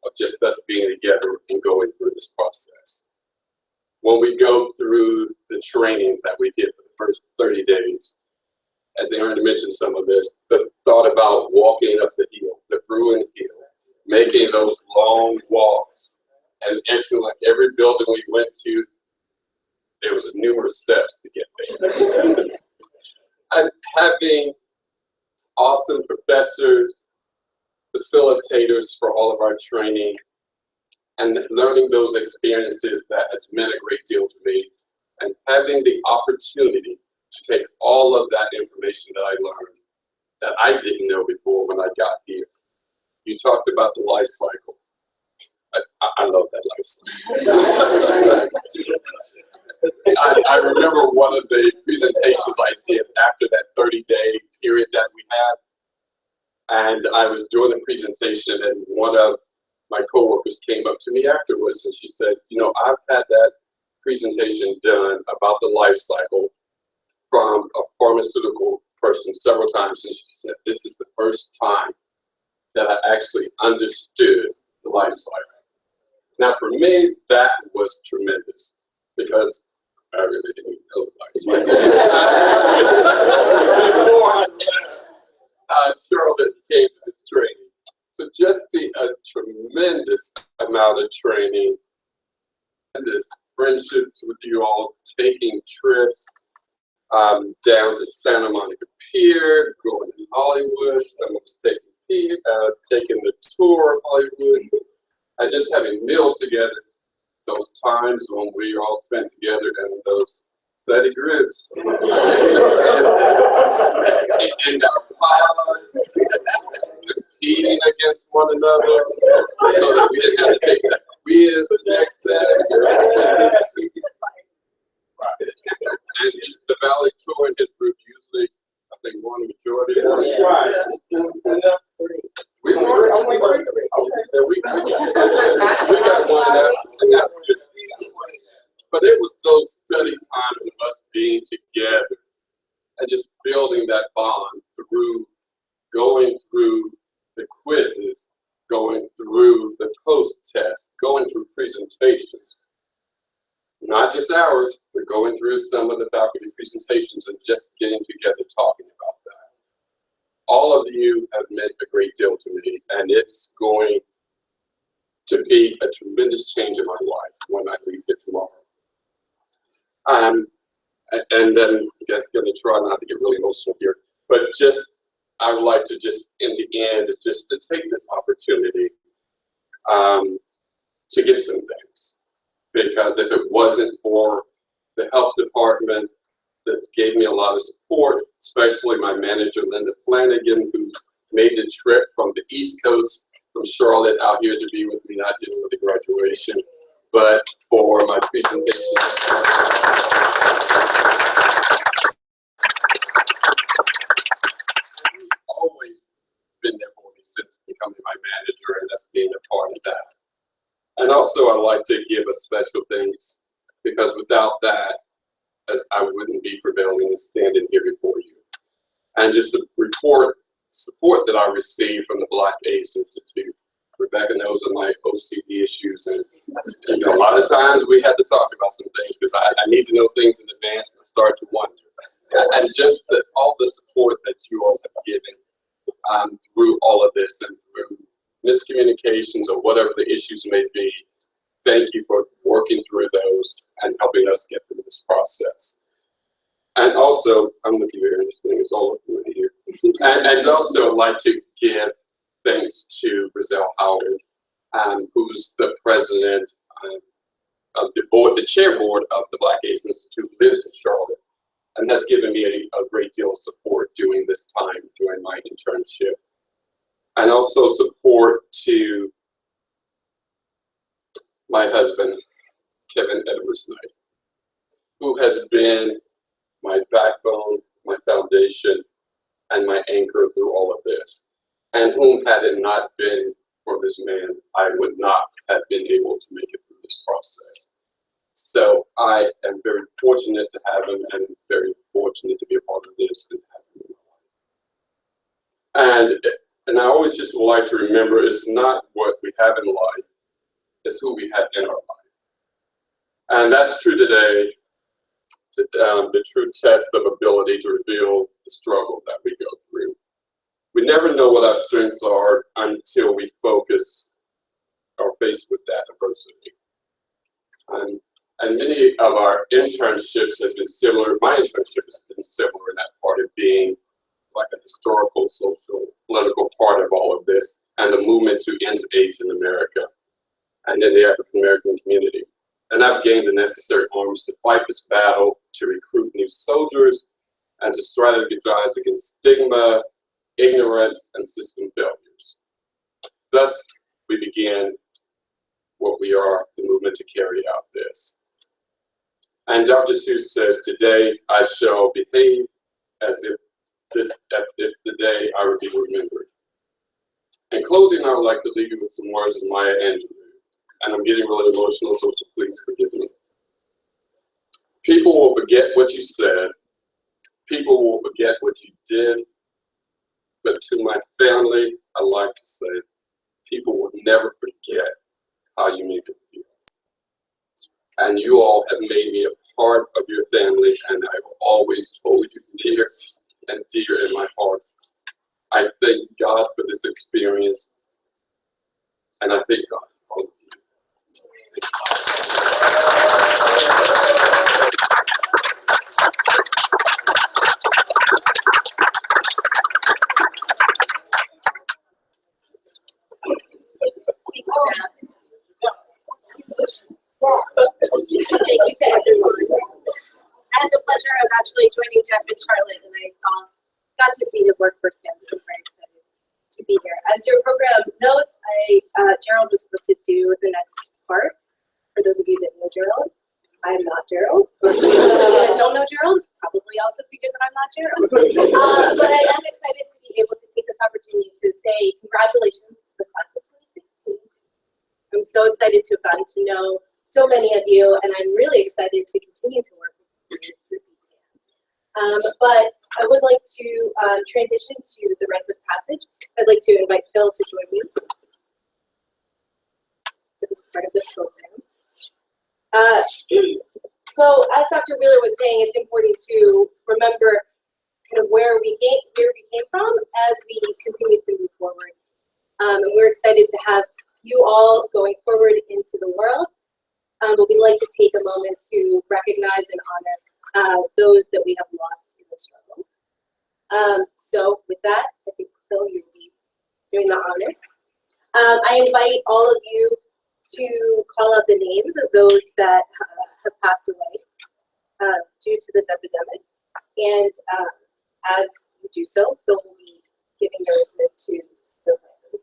Speaker 7: of just us being together and going through this process. When we go through the trainings that we did for the first 30 days, as Aaron mentioned some of this, the thought about walking up the hill, the Bruin Hill, making those long walks, and actually like every building we went to, there was numerous steps to get there. And having awesome professors, facilitators for all of our training, and learning those experiences that has meant a great deal to me, and having the opportunity to take all of that information that I learned that I didn't know before when I got here. You talked about the life cycle. I love that life cycle. I remember one of the presentations I did after that 30-day period that we had. And I was doing the presentation and one of my coworkers came up to me afterwards and she said, you know, I've had that presentation done about the life cycle from a pharmaceutical person several times. And she said, this is the first time that I actually understood the life cycle. Now for me, that was tremendous because I really didn't know the life cycle. Before I left Charlotte came to this training. So just the tremendous amount of training and this friendships with you all, taking trips down to Santa Monica Pier, going to Hollywood, someone was taking the tour of Hollywood, and just having meals together, those times when we all spent together in those study groups, and our pilots, competing against one another, so that we didn't have to take that quiz the next day. And the Valley Tour and his group usually, I think, won the majority of them.
Speaker 3: Right.
Speaker 7: We got one and that was good. But it was those study times of us being together and just building that bond through going through the quizzes, going through the post-test, going through presentations. not just ours, but going through some of the faculty presentations and just getting together talking about that. All of you have meant a great deal to me, and it's going to be a tremendous change in my life when I leave here tomorrow. And then I'm going to try not to get really emotional here, but just I would like to just in the end just to take this opportunity to give some thanks, because if it wasn't for the health department that gave me a lot of support, especially my manager Linda Flanagan, who made the trip from the East Coast from Charlotte out here to be with me, not just for the graduation, but for my presentation. Always been there for me since becoming my manager, and that's being a part of that. And also I'd like to give a special thanks, because without that, as I wouldn't be prevailing and standing here before you. And just the support that I received from the Black AIDS Institute. Rebecca knows of my OCD issues, and a lot of times we had to talk about some things because I need to know things in advance, and I start to wonder. And just all the support that you all have given through all of this and through miscommunications or whatever the issues may be, thank you for working through those and helping us get through this process. And also, I'm with you here, and this thing is all over here. And also like to give thanks to Brazil Howard, who's the president of the board, the chair board of the Black AIDS Institute, lives in Charlotte, and has given me a great deal of support during this time, during my internship. And also support to my husband, Kevin Edwards Knight, who has been my backbone, my foundation, and my anchor through all of this. And whom had it not been for this man, I would not have been able to make it through this process. So I am very fortunate to have him, and very fortunate to be a part of this and have him in my life. And I always just would like to remember, it's not what we have in life, it's who we have in our life. And that's true today, the true test of ability to reveal the struggle that we go through. We never know what our strengths are until we focus or face with that adversity. And many of our internships has been similar. My internship has been similar in that part of being like a historical, social, political part of all of this, and the movement to end AIDS in America and in the African American community. And I've gained the necessary arms to fight this battle, to recruit new soldiers, and to strategize against stigma, ignorance, and system failures. Thus, we began what we are, the movement to carry out this. And Dr. Seuss says, today I shall behave as if the day I would be remembered. In closing, I would like to leave you with some words of Maya Angelou. And I'm getting really emotional, so please forgive me. People will forget what you said. People will forget what you did. But to my family, I like to say, people will never forget how you made me feel. And you all have made me a part of your family, and I will always hold you near and dear in my heart. I thank God for this experience, and I thank God for all of you.
Speaker 1: Thank you to everyone. I had the pleasure of actually joining Jeff in Charlotte, and I got to see his work firsthand, so I'm very excited to be here. As your program notes, Gerald was supposed to do the next part. For those of you that know Gerald, I am not Gerald. For those of you that don't know Gerald, probably also figured that I'm not Gerald. But I am excited to be able to take this opportunity to say congratulations to the class of 2016. I'm so excited to have gotten to know so many of you, and I'm really excited to continue to work with you through BTAN. But I would like to transition to the rites of passage. I'd like to invite Phil to join me for this part of the program.
Speaker 8: So as Dr. Wheeler was saying, it's important to remember kind of where we came from as we continue to move forward. And we're excited to have you all going forward into the world. But we'd like to take a moment to recognize and honor those that we have lost in the struggle. So with that, I think Phil, you'll be doing the honor. I invite all of you to call out the names of those that have passed away due to this epidemic. And as you do so, Phil will be giving nourishment to the family.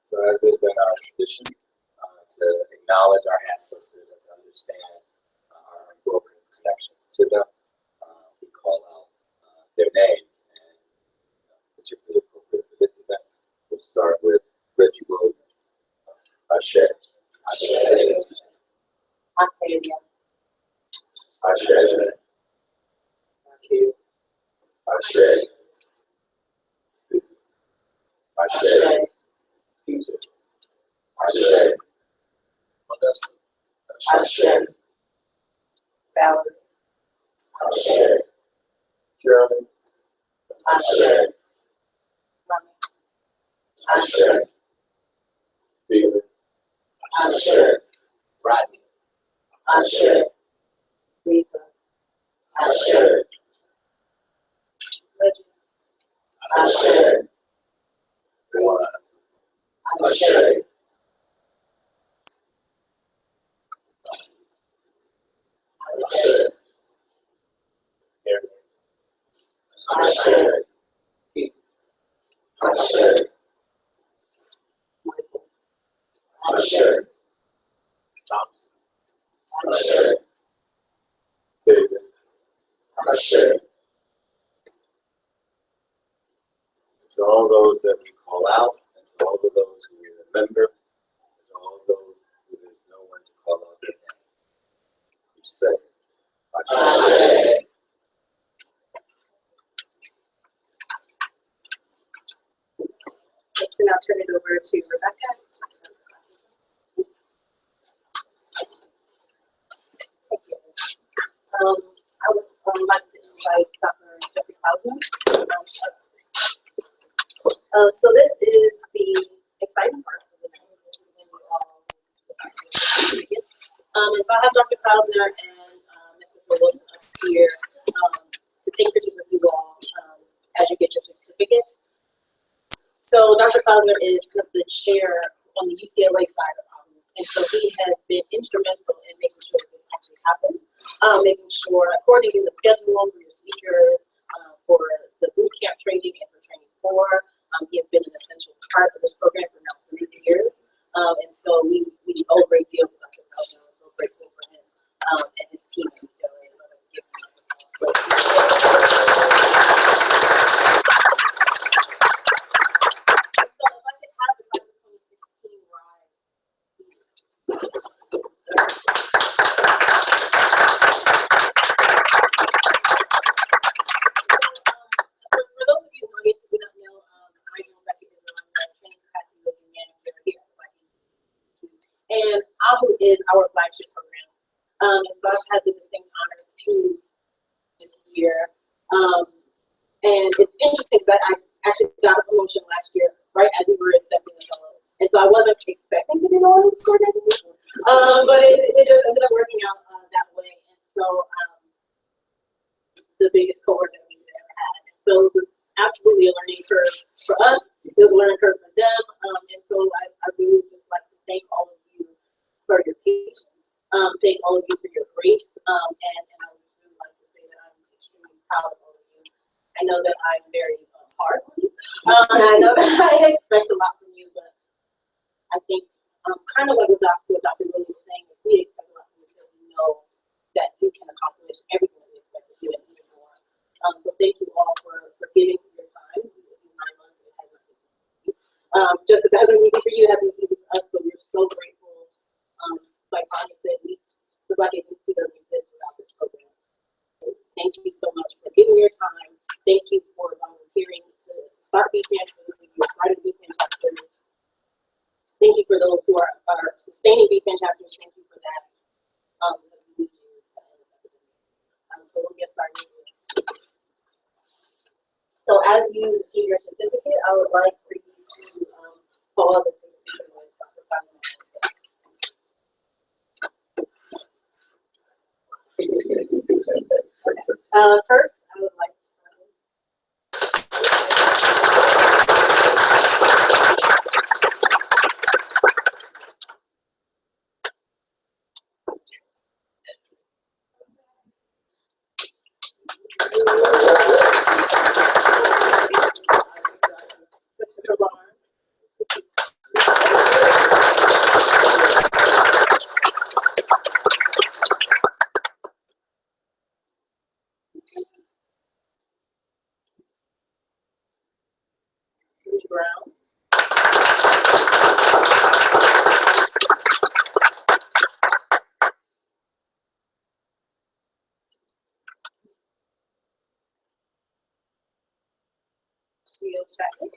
Speaker 9: So as is in our tradition, to acknowledge our ancestors and to understand our broken connections to them, we call out their names. And particularly appropriate for this event, we'll start with Reggie Williams. Ashe. Ashe.
Speaker 4: Octavia.
Speaker 9: Ashe. Ashe. Ashe. Ashe. Ashe.
Speaker 4: Valerie.
Speaker 9: Ashe. Jeremy. Ashe. Ashe. Peter. Ashe. Rodney. Ashe.
Speaker 4: Lisa.
Speaker 9: Ashe.
Speaker 4: Reggie.
Speaker 9: Ashe. One. Ashe. Ashe. Ashe. Ashe. Ashe. Thompson. Ashe. David. Ashe. To all those that we call out, and to all of those who we remember, and to all of those who there's no one to call out their name, we say, Ashe.
Speaker 8: I'd like to now turn it over to Rebecca to talk about the class.
Speaker 4: Thank you. I would like to invite Dr. Jeffrey Klausner. So this is the exciting part of the night. This is when we all certificates. And so I have Dr. Klausner and Mr. Phil Wilson up here to take pictures with you all as you get your certificates. So Dr. Klausner is kind of the chair on the UCLA side of our group, and so he has been instrumental in making sure that this actually happens, making sure according to the schedule for your speakers, for the boot camp training and for training 4, he has been an essential part of this program for now 3 years, and so we owe a great deal to Dr. Klausner. I'm so grateful for him and his team at UCLA. So I'm give him a And AAHU is our flagship program. And so I've had the distinct honor to this year. And it's interesting that I actually got a promotion last year, right as we were accepting the fellow. And so I wasn't expecting to be the one who's coordinating. But it just ended up working out that way. And so the biggest cohort that we've ever had. And so it was absolutely a learning curve for us. It was a learning curve for them. And so I really just like to thank all of you for your patience. Thank all of you for your grace. And I would just really like to say that I'm extremely proud of all of you. I know that I'm very hard on you. I know that I expect a lot from you, but I think kind of like what Dr. Willie was saying, we expect a lot from you because we know that you can accomplish everything that we expect of you and even more. So thank you all for giving your time. 9 months, it has nothing to do. Just as it hasn't been easy for you, it hasn't been easy for us, but we're so grateful. Like Bonnie said, the Black Ace Institute doesn't exist without this program. So thank you so much for giving your time. Thank you for volunteering to start BTN for this year, starting BTN chapter. Thank you for those who are sustaining BTN chapters. Thank you for that. Because we need you. as you receive your certificate, I would like for you to pause and take a picture with Dr. Fatima. First, I would like to Mr. Barnes. Brown. Shield Chapman.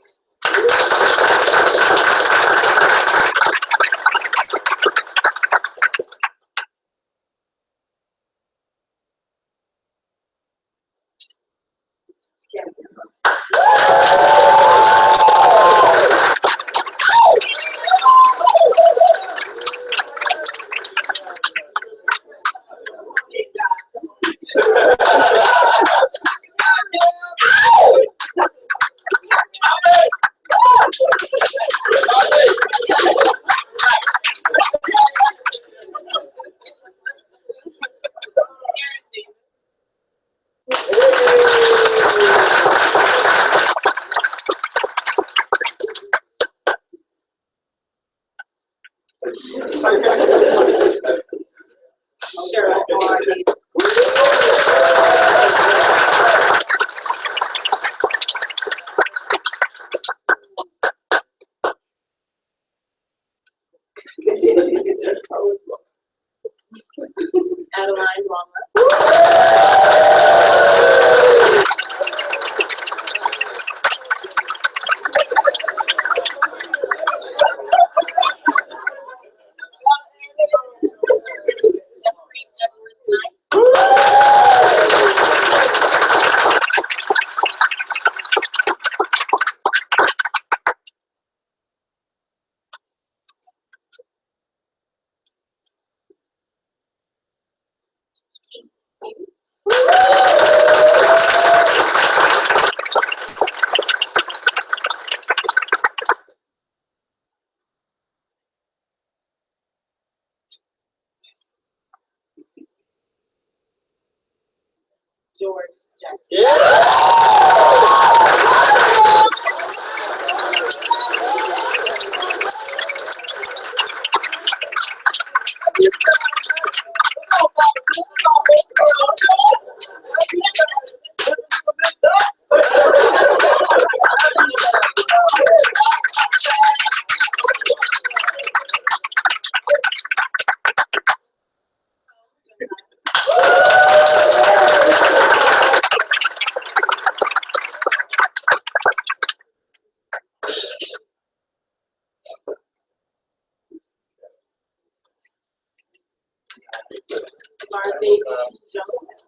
Speaker 4: Cheryl Hardy. Adeline Longman. Jeffrey Everett Knight. George Jackson. Marcy Jones.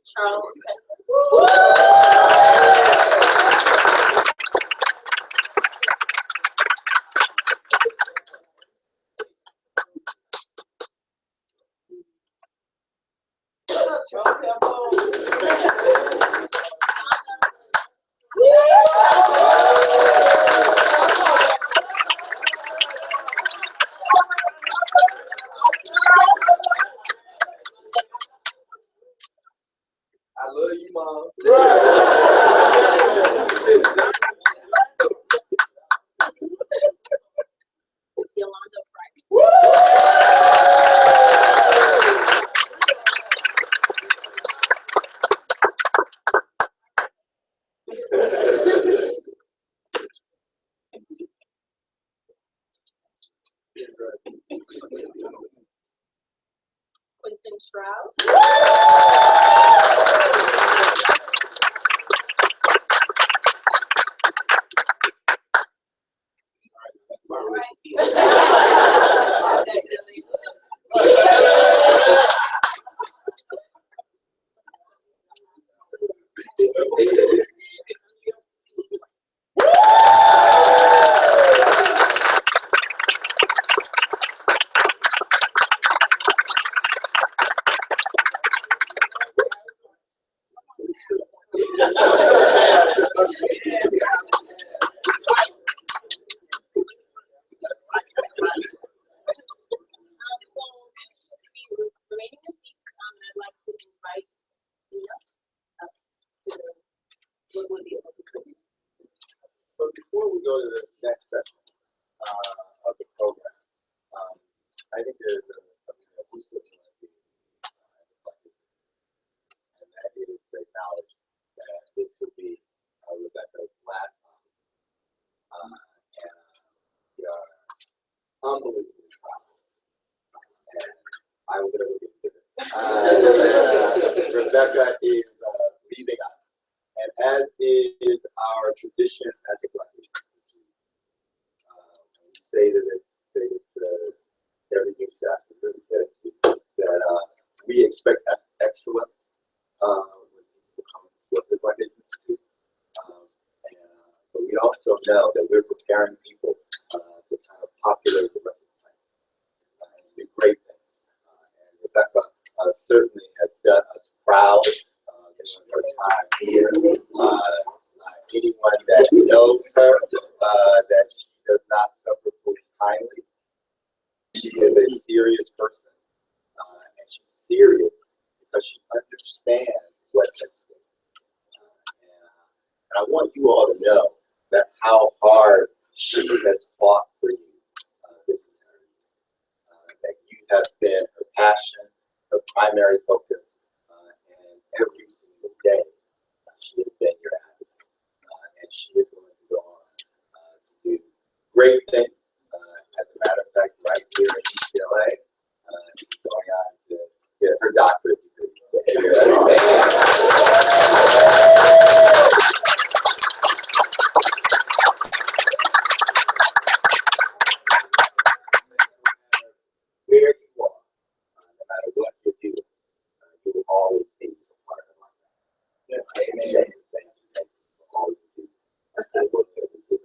Speaker 4: Charles
Speaker 2: I love you, Mom.
Speaker 4: Yolanda Price. Quentin Shroud. So, remaining the seats, I'd like to invite Mia up to what would be
Speaker 9: But before we go to the next section of the program, I think there's something that we still want to do, and that is to acknowledge that this would be Rebecca's last time, and we are unbelievably proud. And I will never get to it. Rebecca is leaving us, and as is our tradition at the Graduation Institute, we say this to every new staff, that we expect excellence when people come to the Graduation Institute, but we also know that we're preparing people to kind of populate the rest of the planet and to do great things. And Rebecca certainly has done us proud in her time here. Anyone that knows her, that she does not suffer fools kindly. She is a serious person, and she's serious because she understands what's at stake. And I want you all to know that how hard she has fought for you this entire year. That you have been her passion, her primary focus, and every single day she has been your advocate. And she is going to go on to do great things. As a matter of fact, right here at UCLA, she's going on to get her doctorate degree. Where you are, no matter what you do, you will always be a part of my life. Amen. Thank you for all you do. I work every day.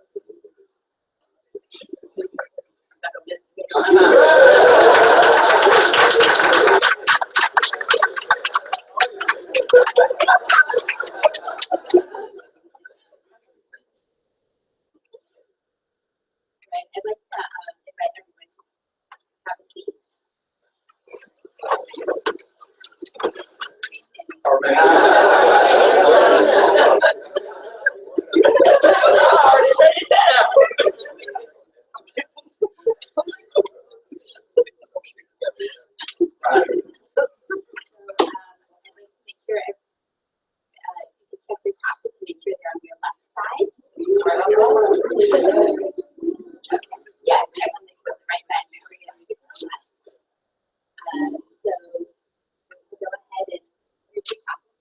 Speaker 8: Right, I'd like to invite everyone to have a seat. I'd like to make sure you can check your passes and make sure they're on your left side. Yeah, check on the right side. We're going to make it on the left. So go ahead and move your passes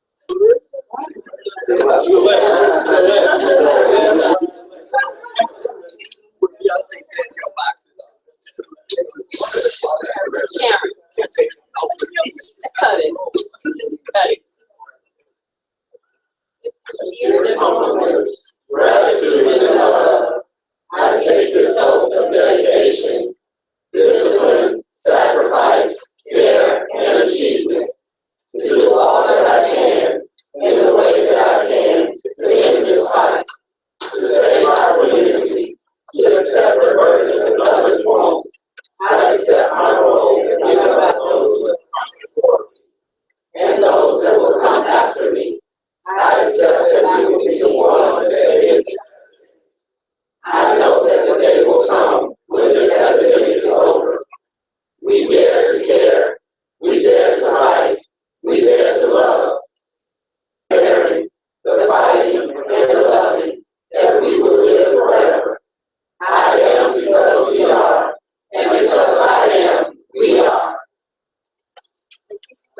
Speaker 10: Thank you.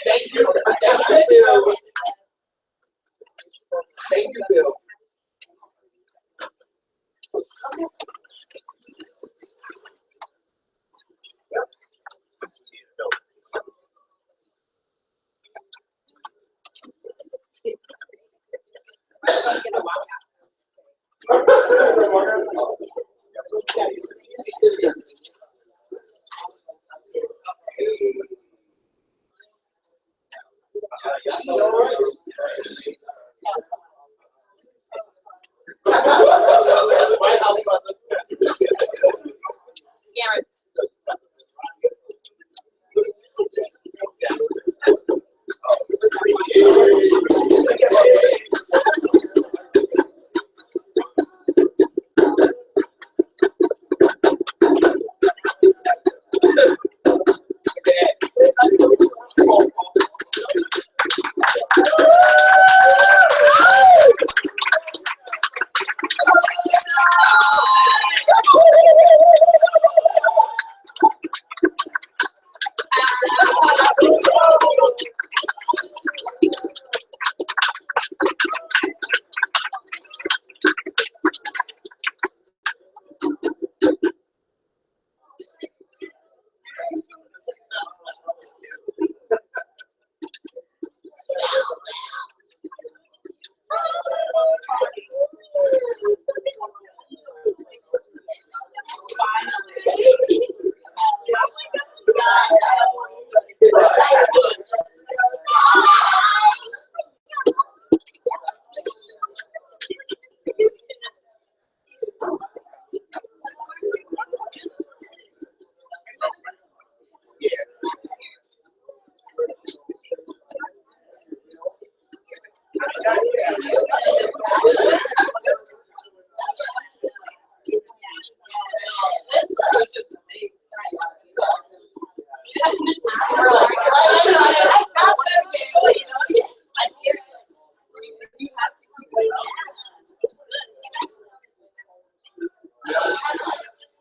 Speaker 10: Thank you. Thank you, Bill.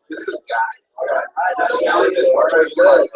Speaker 2: This is Guy. This is very good.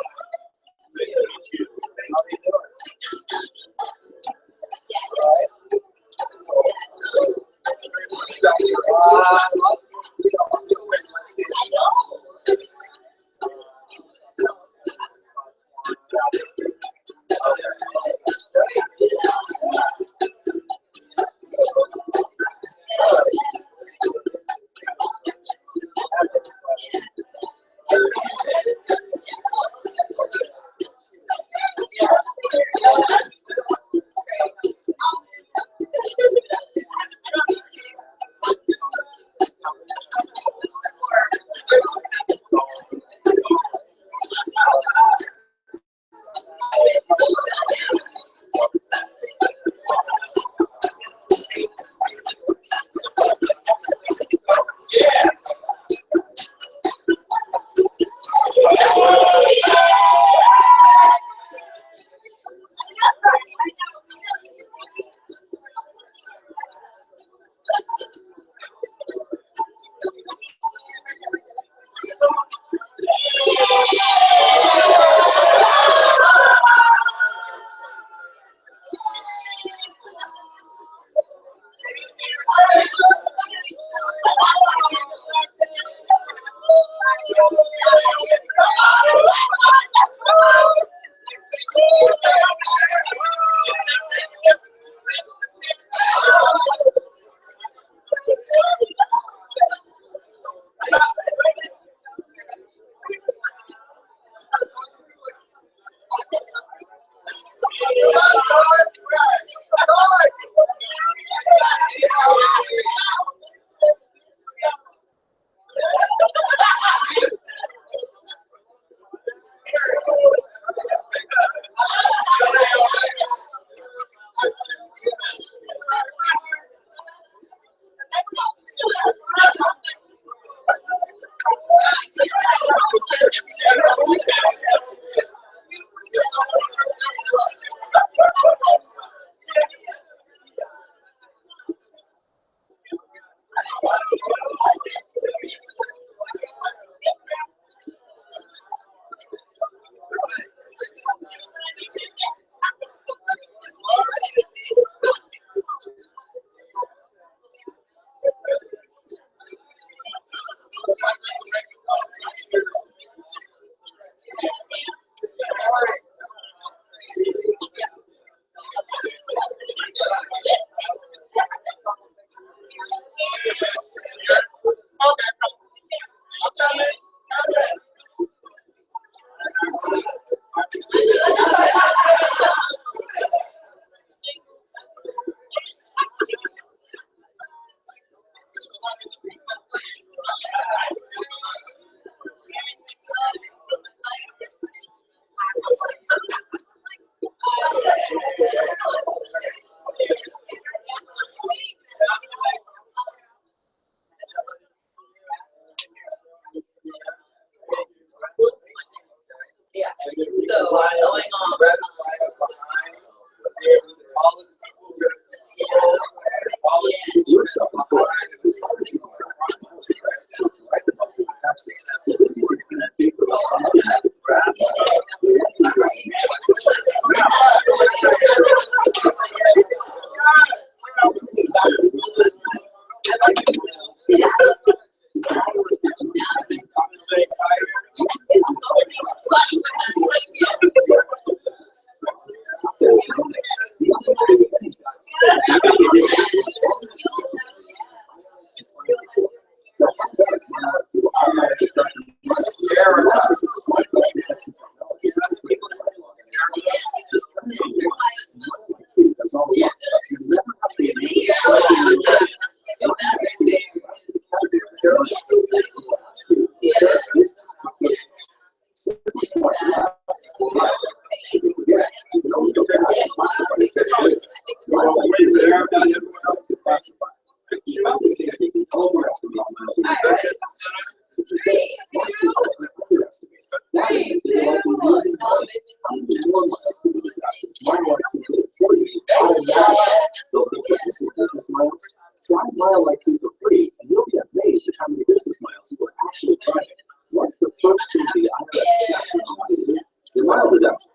Speaker 11: Try Mile IQ for free, and you'll be amazed at how many business miles you are actually driving. What's the first thing the IRS checks on you? Your mile deduction.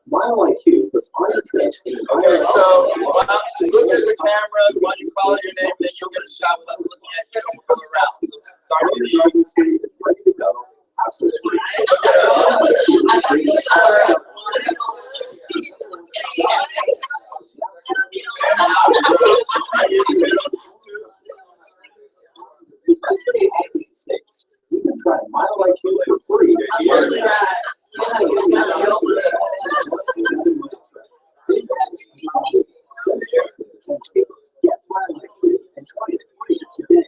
Speaker 11: Mile IQ puts all your trips in an
Speaker 10: Okay, so look at the camera. Why don't you call your name, then you'll get a shot with us looking at you and we'll go around. Start with you.
Speaker 11: driving speed is ready to go. Absolutely. States. You can try Mile IQ for free. Get Mile IQ and try it free today.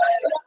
Speaker 10: Bye.